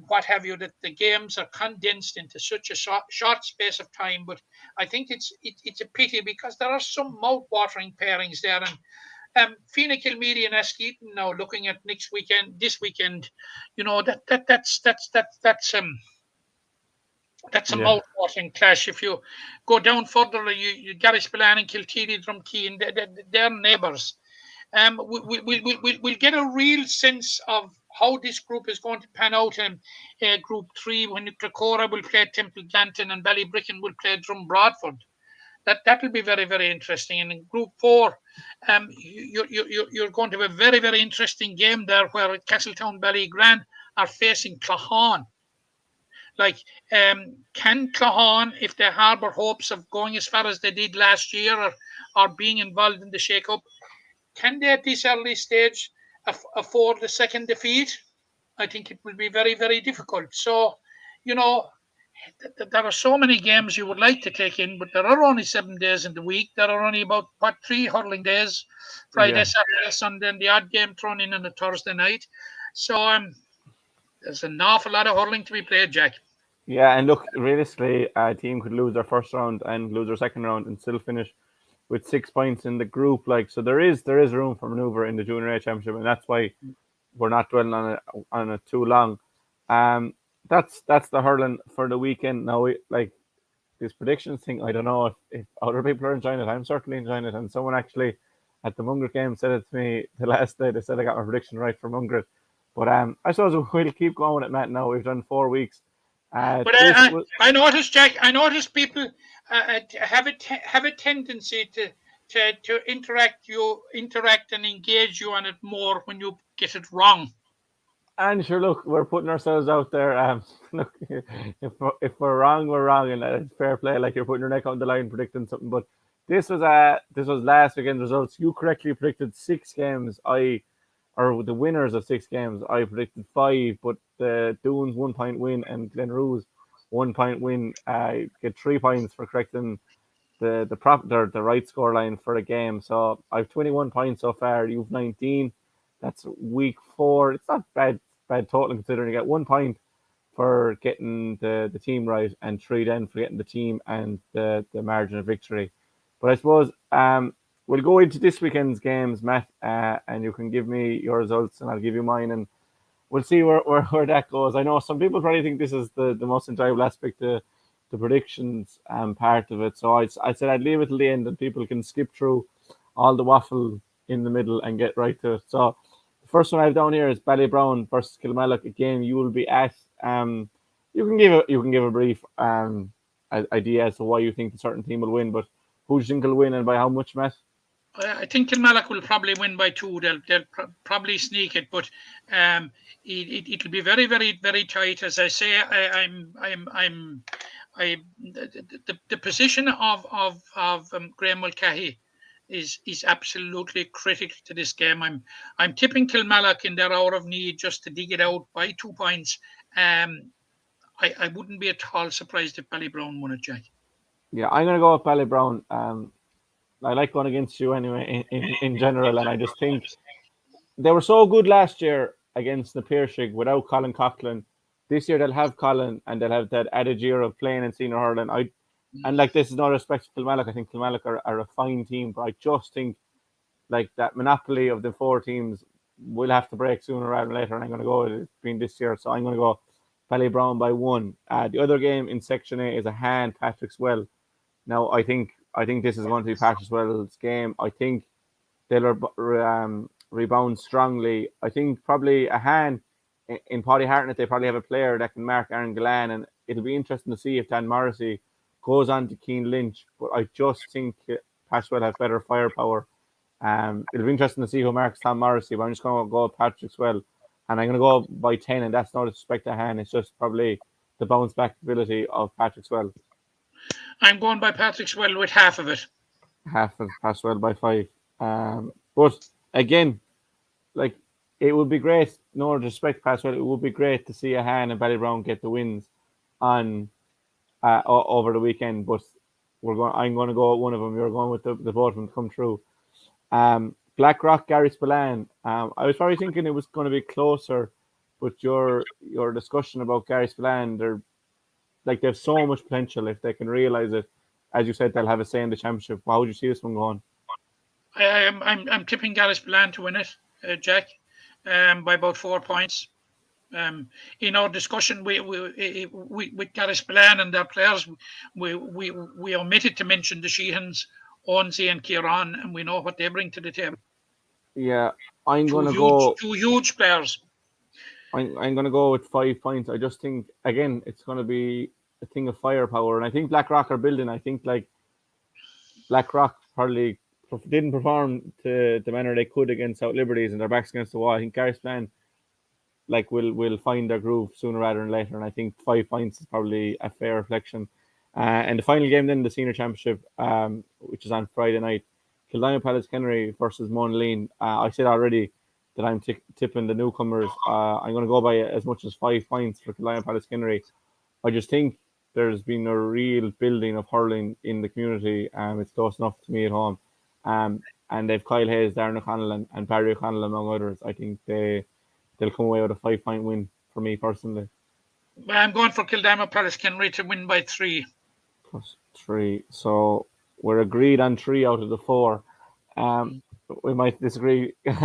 S6: what have you, that the games are condensed into such a short space of time. But I think it's a pity because there are some mouth-watering pairings there. And Fianna Kilmeedy and Askeaton now looking at this weekend, you know, that's a mouth-watering clash. If you go down further, you Garryspillane and Kilteely Drumkeen, they're neighbours. We'll get a real sense of how this group is going to pan out in Group 3 when Clara will play Templelanton and Ballybricken will play Drumbradford. That will be very, very interesting. And in Group 4, you're going to have a very, very interesting game there where Castletown Ballygran are facing Clahan. Can Clahan, if they harbour hopes of going as far as they did last year or being involved in the shake-up, can they at this early stage afford the second defeat? I think it will be very, very difficult. So, you know, there are so many games you would like to take in, but there are only 7 days in the week. There are only about 3 hurling days, Friday, Saturday, Sunday, and the odd game thrown in on a Thursday night. So there's an awful lot of hurling to be played, Jack.
S1: Yeah, and look, realistically, a team could lose their first round and lose their second round and still finish with 6 points in the group. So there is room for manoeuvre in the Junior A Championship, and that's why we're not dwelling on it too long. That's the hurling for the weekend. Now, this predictions thing, I don't know if other people are enjoying it. I'm certainly enjoying it. And someone actually at the Mungret game said it to me the last day. They said I got my prediction right for Mungret. But I suppose we'll keep going with it, Matt. Now we've done 4 weeks.
S6: But I noticed, Jack. I noticed people have a tendency to interact and engage you on it more when you get it wrong.
S1: And sure, look, we're putting ourselves out there. Look, if we're wrong, we're wrong, and it's fair play. Like, you're putting your neck on the line predicting something. But this was last weekend's results. You correctly predicted 6 games. Or the winners of 6 games. I predicted 5, but the Doon's 1 point win and Glenroo's 1 point win get 3 points for correcting the right score line for the game. So I've 21 points so far. You've 19. That's week 4. It's not bad total considering you get 1 point for getting the team right and 3 then for getting the team and the margin of victory. But I suppose we'll go into this weekend's games, Matt, and you can give me your results and I'll give you mine, and we'll see where that goes. I know some people probably think this is the most enjoyable aspect, the predictions part of it. So I said I'd leave it till the end and people can skip through all the waffle in the middle and get right to it. So the first one I have down here is Ballybrown versus Kilmallock, a game you will be at. You can give a brief idea as to why you think a certain team will win, but who do you think will win and by how much, Matt?
S6: I think Kilmallock will probably win by 2. They'll probably sneak it, but it'll be very, very, very tight. As I say, the position of Graham Mulcahy is absolutely critical to this game. I'm tipping Kilmallock in their hour of need just to dig it out by 2 points. I wouldn't be at all surprised if Ballybrown won it, Jack.
S1: Yeah, I'm going to go with Ballybrown. I like going against you anyway in general, and I just think they were so good last year against the Piarsaigh without Colin Coughlin. This year they'll have Colin and they'll have that added year of playing in senior hurling. And like, this is no respect to Kilmallock. I think Kilmallock are a fine team, but I just think like that monopoly of the 4 teams will have to break sooner rather than later, and I'm going to go with it being this year. So I'm going to go Ballybrown by 1. The other game in Section A is a hand Patrickswell. Now I think this is going to be Patrickswell's game. I think they'll rebound strongly. I think probably a hand in Paddy Hartnett, they probably have a player that can mark Aaron Gillan, and it'll be interesting to see if Dan Morrissey goes on to Keane Lynch. But I just think Patrickswell have better firepower. It'll be interesting to see who marks Tom Morrissey, but I'm just going to go Patrickswell, and I'm going to go by 10, and that's not a disrespect to hand. It's just probably the bounce back ability of Patrickswell.
S6: I'm going by Patrickswell with half of it.
S1: Half of Patrickswell by 5. But again, like, it would be great, no disrespect to Patrickswell, it would be great to see a hand and Ballybrown get the wins on over the weekend. But I'm going to go with one of them. You're going with the both of them to come through. Blackrock, Garryspillane. I was probably thinking it was going to be closer, but your discussion about Garryspillane, they have so much potential if they can realise it. As you said, they'll have a say in the championship. How would you see this one going?
S6: I'm tipping Garryspillane to win it, Jack, by about 4 points. In our discussion with Garryspillane and their players, we omitted to mention the Sheehans, Onsey and Kieran, and we know what they bring to the table.
S1: Yeah, I'm going to go
S6: 2 huge players.
S1: I'm going to go with 5 points. I just think, again, it's going to be a thing of firepower. And I think Blackrock are building. I think, like, Blackrock probably didn't perform to the manner they could against South Liberties, and their backs against the wall. I think Garryspillane, like, will find their groove sooner rather than later. And I think 5 points is probably a fair reflection. And the final game then, the senior championship, which is on Friday night, Kildare-Palis-Kenry versus Monaleen. I said already that I'm tipping the newcomers. I'm going to go by as much as 5 points for Kildare-Palis-Kenry. I just think there's been a real building of hurling in the community. It's close enough to me at home. And they've Kyle Hayes, Darren O'Connell, and Barry O'Connell, among others. I think they'll come away with a 5 point win for me personally.
S6: I'm going for Kildare-Palis-Kenry to win by 3.
S1: Plus 3. So we're agreed on 3 out of the 4. We might disagree in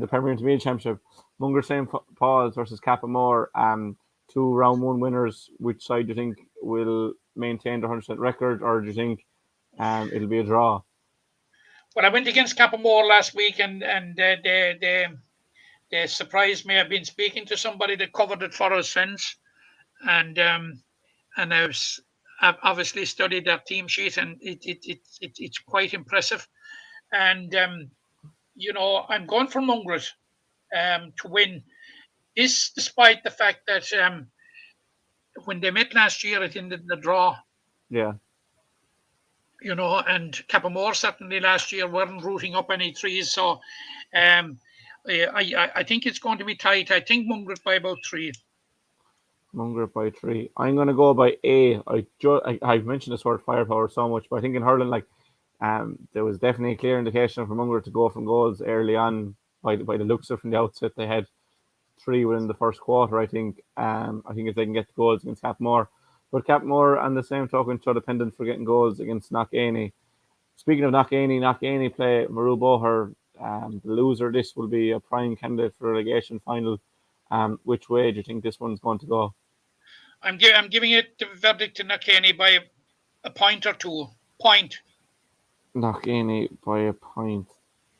S1: the Premier Intermediate Championship. Munger St. Paul's versus Cappamore, 2 round 1 winners. Which side do you think will maintain the 100% record, or do you think it'll be a draw?
S6: Well, I went against Cappamore last week, and they surprised me. I've been speaking to somebody that covered it for us since, and I've obviously studied their team sheet, and it's quite impressive. And I'm going for Mungret to win. This, despite the fact that when they met last year, it ended in a draw.
S1: Yeah.
S6: And Cappamore certainly last year weren't rooting up any trees. So I think it's going to be tight. I think Mungret by about 3.
S1: Mungret by 3. I'm going to go by A. I've mentioned this word firepower so much, but I think in hurling, there was definitely a clear indication for Mungret to go from goals early on. By the looks of it from the outset, they had 3 within the first quarter. I think if they can get the goals against Cappamore. But Cappamore, on the same token, so dependent for getting goals against Knockany. Speaking of Knockany play Maru Boher. The loser this will be a prime candidate for relegation final. Which way do you think this one's going to go?
S6: I'm giving it the verdict to Knockany by a point or 2. Point.
S1: Knockany by a point.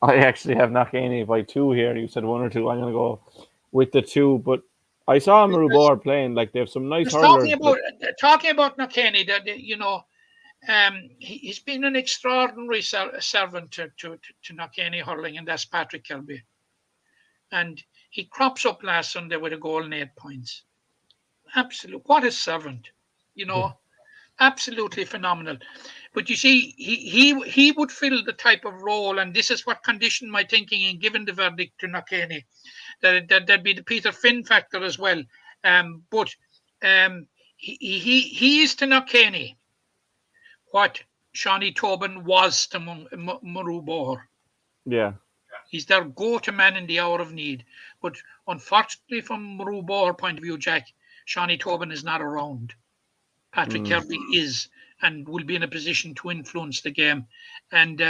S1: I actually have Knockany by 2 here. You said 1 or 2. I'm going to go with the 2, but I saw Maru Boher playing. They have some nice hurlers.
S6: Talking about Knockany, that he's been an extraordinary servant to Knockany hurling, and that's Patrick Kirby. And he crops up last Sunday with a goal and 8 points. Absolute, what a servant! Absolutely phenomenal. But you see, he would fill the type of role, and this is what conditioned my thinking in giving the verdict to Knockany. That'd be the Peter Finn factor as well. But he is to Knockany what Shawnee Tobin was to Maru Boher.
S1: Yeah.
S6: He's their go-to man in the hour of need. But unfortunately, from Maru Boher point of view, Jack, Shawnee Tobin is not around. Patrick Kirby is and will be in a position to influence the game. And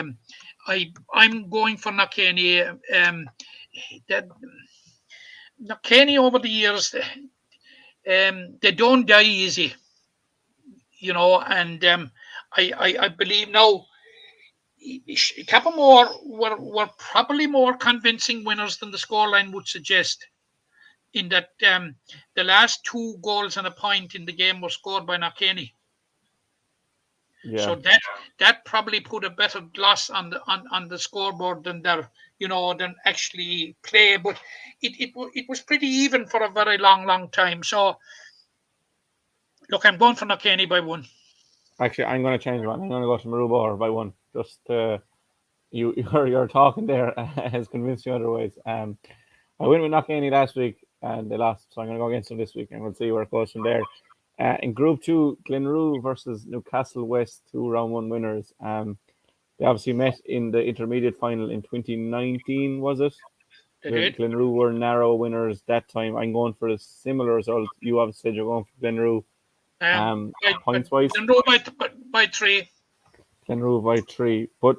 S6: I'm going for Knockany. Knockany over the years, they don't die easy, and I believe now Cappamore were probably more convincing winners than the scoreline would suggest, in that the last 2 goals and a point in the game were scored by Knockany.
S1: Yeah.
S6: So that probably put a better gloss on the scoreboard than than actually play. But it was pretty even for a very long time. So look, I'm going for Knockany by 1.
S1: Actually, I'm going to change one. I'm going to go to Maru Boher by 1. Just your talking there has convinced me otherwise. I went with Knockany last week and they lost, so I'm going to go against them this week and we'll see where it goes from there. In Group 2, Glenroe versus Newcastle West, 2 round 1 winners. They obviously met in the intermediate final in 2019, was it?
S6: They did.
S1: Glenroe were narrow winners that time. I'm going for a similar result. You obviously said you're going for Glenroe. Points-wise?
S6: Glenroe by 3.
S1: Glenroe by 3. But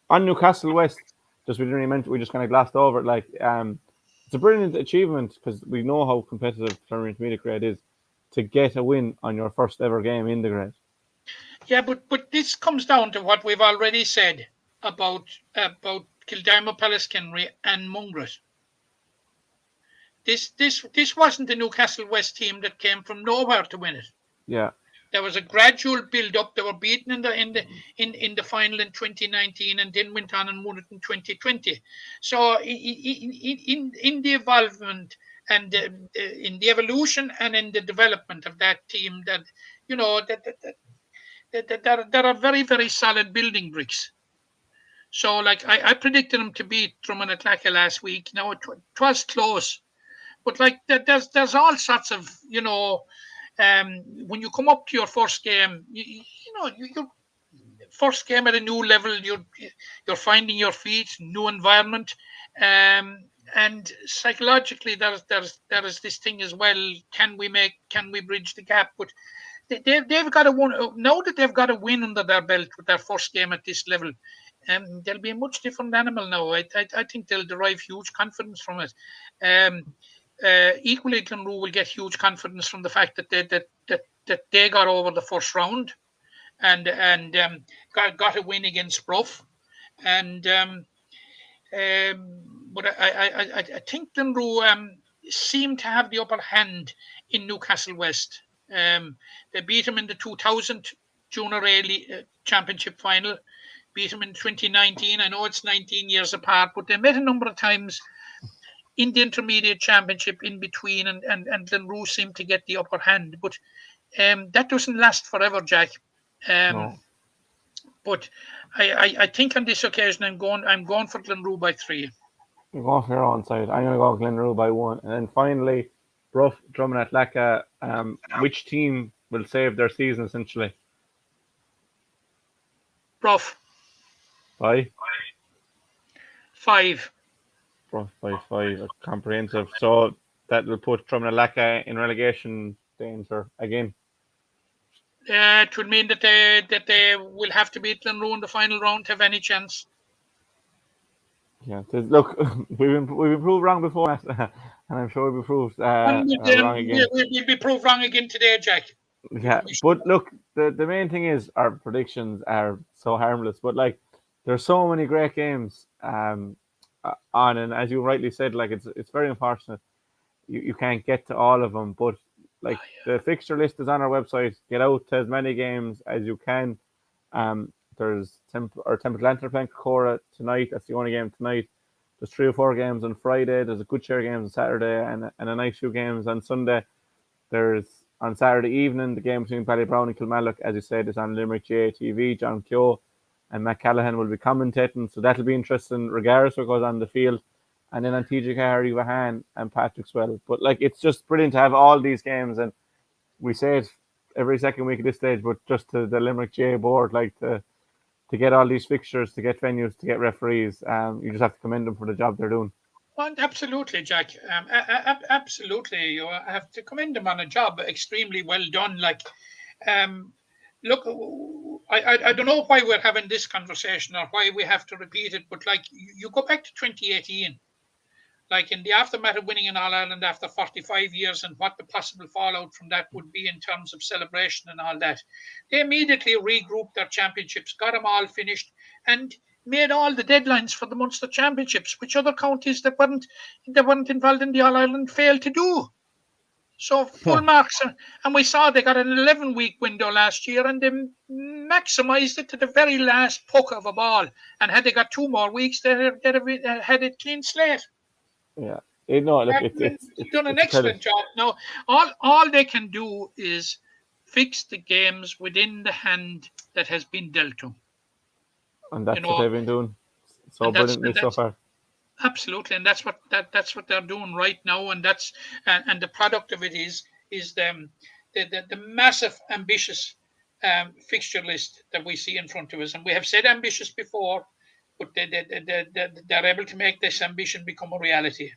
S1: on Newcastle West, we didn't really mention, we just kind of glossed over it. It's a brilliant achievement because we know how competitive Clonmel Intermediate grade is, to get a win on your first ever game in the grade. Yeah,
S6: but this comes down to what we've already said about Kildare, Pallaskenry and Mungret. This wasn't the Newcastle West team that came from nowhere to win it.
S1: Yeah.
S6: There was a gradual build-up. They were beaten in the final in 2019, and then went on and won it in 2020. So in the involvement and in the evolution and in the development of that team, that there are very, very solid building bricks. So I predicted them to beat Drummond and Clacka last week. Now it was close, but there's all sorts of when you come up to your first game, your first game at a new level, you're finding your feet, new environment, and psychologically there is this thing as well. Can we bridge the gap? But they've got to win now that they've got a win under their belt with their first game at this level. they'll be a much different animal now. I think they'll derive huge confidence from it. Equally, Glenroe will get huge confidence from the fact that they got over the first round and got a win against Bruff. And but I think Glenroe seemed to have the upper hand in Newcastle West. They beat him in the 2000 Junior A Championship final. Beat him in 2019. I know it's 19 years apart, but they met a number of times in the intermediate championship in between, and Glenroe seemed to get the upper hand. But that doesn't last forever, Jack.
S1: No.
S6: But I think on this occasion I'm going for Glenroe by 3.
S1: You're going for your own side. I'm going to go Glenroe by 1. And then finally, Bruff, Drummond Atlaka. Which team will save their season essentially?
S6: Bruff.
S1: By?
S6: 5.
S1: Bruff by 5. Comprehensive. So that will put Drummond Atlaka in relegation danger again.
S6: It would mean that they will have to beat Glenroe in the final round to have any chance.
S1: Yeah, look, we've been proved wrong before, and I'm sure we'll be proved wrong again.
S6: We'll be proved wrong again today, Jack.
S1: Yeah, but look, the main thing is our predictions are so harmless. But like, there's so many great games on, and as you rightly said, like it's very unfortunate you can't get to all of them. But like the fixture list is on our website. Get out to as many games as you can. There's Temple Lantern playing Cora tonight. That's the only game tonight. There's 3 or 4 games on Friday. There's a good share of games on Saturday and a nice few games on Sunday. There's on Saturday evening the game between Ballybrown and Kilmallock, as you said, is on Limerick GA TV. John Keogh and Matt Callaghan will be commentating, so that'll be interesting regardless of what goes on the field. And then on TG Harry Vahan and Patrickswell. But like, it's just brilliant to have all these games, and we say it every second week at this stage, but just to the Limerick GA board, like to get all these fixtures, to get venues, to get referees, you just have to commend them for the job they're doing.
S6: Well, absolutely, Jack. Absolutely, you have to commend them on a job extremely well done. Like, look, I don't know why we're having this conversation or why we have to repeat it, but like, you go back to 2018, like in the aftermath of winning in All Ireland after 45 years and what the possible fallout from that would be in terms of celebration and all that. They immediately regrouped their championships, got them all finished, and made all the deadlines for the Munster Championships, which other counties that weren't involved in the All Ireland failed to do. So full marks, and we saw they got an 11-week window last year, and they maximised it to the very last puck of a ball. And had they got 2 more weeks, they'd have had a clean slate.
S1: Yeah,
S6: it's done an excellent job. Now, all they can do is fix the games within the hand that has been dealt to.
S1: And that's what they've been doing so brilliantly so far.
S6: Absolutely, and that's what they're doing right now, and that's and the product of it is the massive ambitious fixture list that we see in front of us, and we have said ambitious before, but they're able to make this ambition become a reality.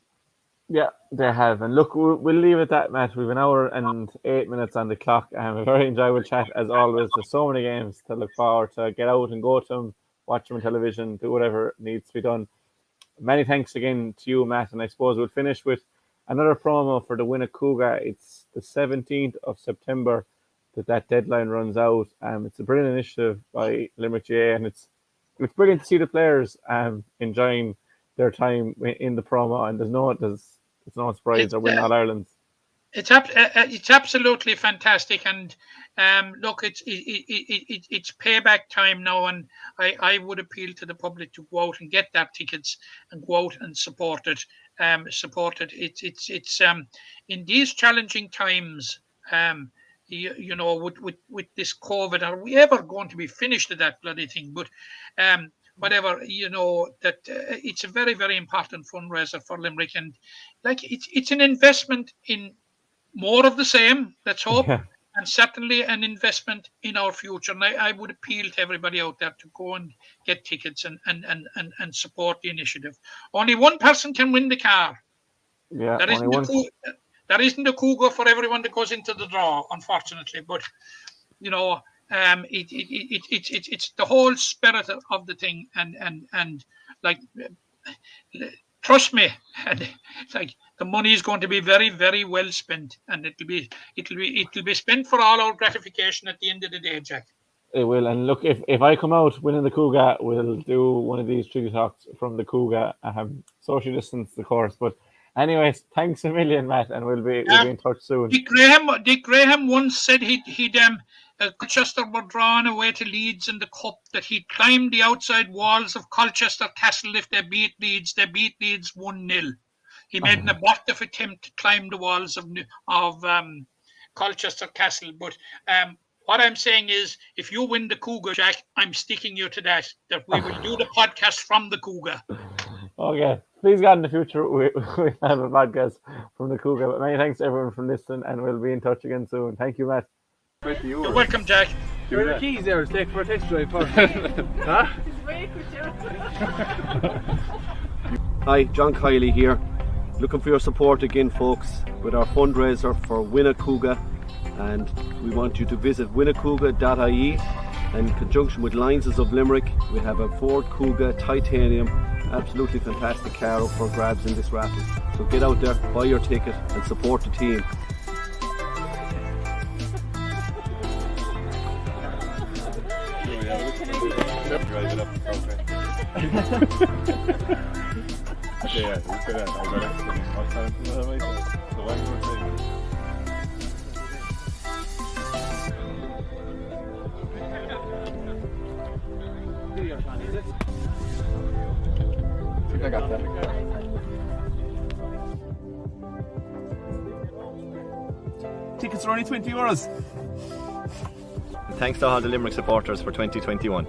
S1: Yeah, they have, and look, we'll leave it at that, Matt. We've an hour and 8 minutes on the clock, and a very enjoyable chat as always. There's so many games to look forward to. Get out and go to them, watch them on television, do whatever needs to be done. Many thanks again to you, Matt, and I suppose we'll finish with another promo for the Winnacuga. It's the 17th of September that deadline runs out. It's a brilliant initiative by Limerick GA, and it's brilliant to see the players enjoying their time in the promo, and there's no surprise they're winning All Ireland.
S6: It's absolutely fantastic, and look, it's payback time now, and I would appeal to the public to go out and get their tickets and go out and support it. It's in these challenging times, you know, with this COVID, are we ever going to be finished with that bloody thing? But whatever, you know, that it's a very, very important fundraiser for Limerick, and like it's an investment in more of the same, let's hope, and certainly an investment in our future. And I would appeal to everybody out there to go and get tickets and support the initiative. Only one person can win the car.
S1: Yeah,
S6: there isn't a cougar for everyone that goes into the draw, unfortunately. But, you know, It's the whole spirit of the thing, and like, trust me, and like, the money is going to be very, very well spent, and it'll be spent for all our gratification at the end of the day, Jack.
S1: It will. And look, if I come out winning the Cougar, we'll do one of these trivia talks from the Cougar. I have social distance, of course. But anyways, thanks a million, Matt, and we'll be in touch soon.
S6: Dick Graham once said he'd Colchester were drawn away to Leeds in the cup, that he'd climb the outside walls of Colchester Castle if they beat Leeds. They beat Leeds 1-0. He made an abortive attempt to climb the walls of Colchester Castle, but what I'm saying is, if you win the Cougar, Jack, I'm sticking you to that we will do the podcast from the Cougar.
S1: Okay. Please, God, in the future, we have a podcast from the Cougar. But many thanks to everyone for listening, and we'll be in touch again soon. Thank you, Matt.
S6: You're welcome, Jack.
S2: Where are the keys there? Take for a test drive first. Huh?
S7: Hi, John Kiley here. Looking for your support again, folks, with our fundraiser for Win a Cougar. And we want you to visit winacougar.ie. In conjunction with Lions of Limerick, we have a Ford Cougar Titanium, absolutely fantastic car up for grabs in this raffle. So get out there, buy your ticket and support the team.
S8: I got that. Tickets are only €20.
S7: Thanks to all the Limerick supporters for 2021.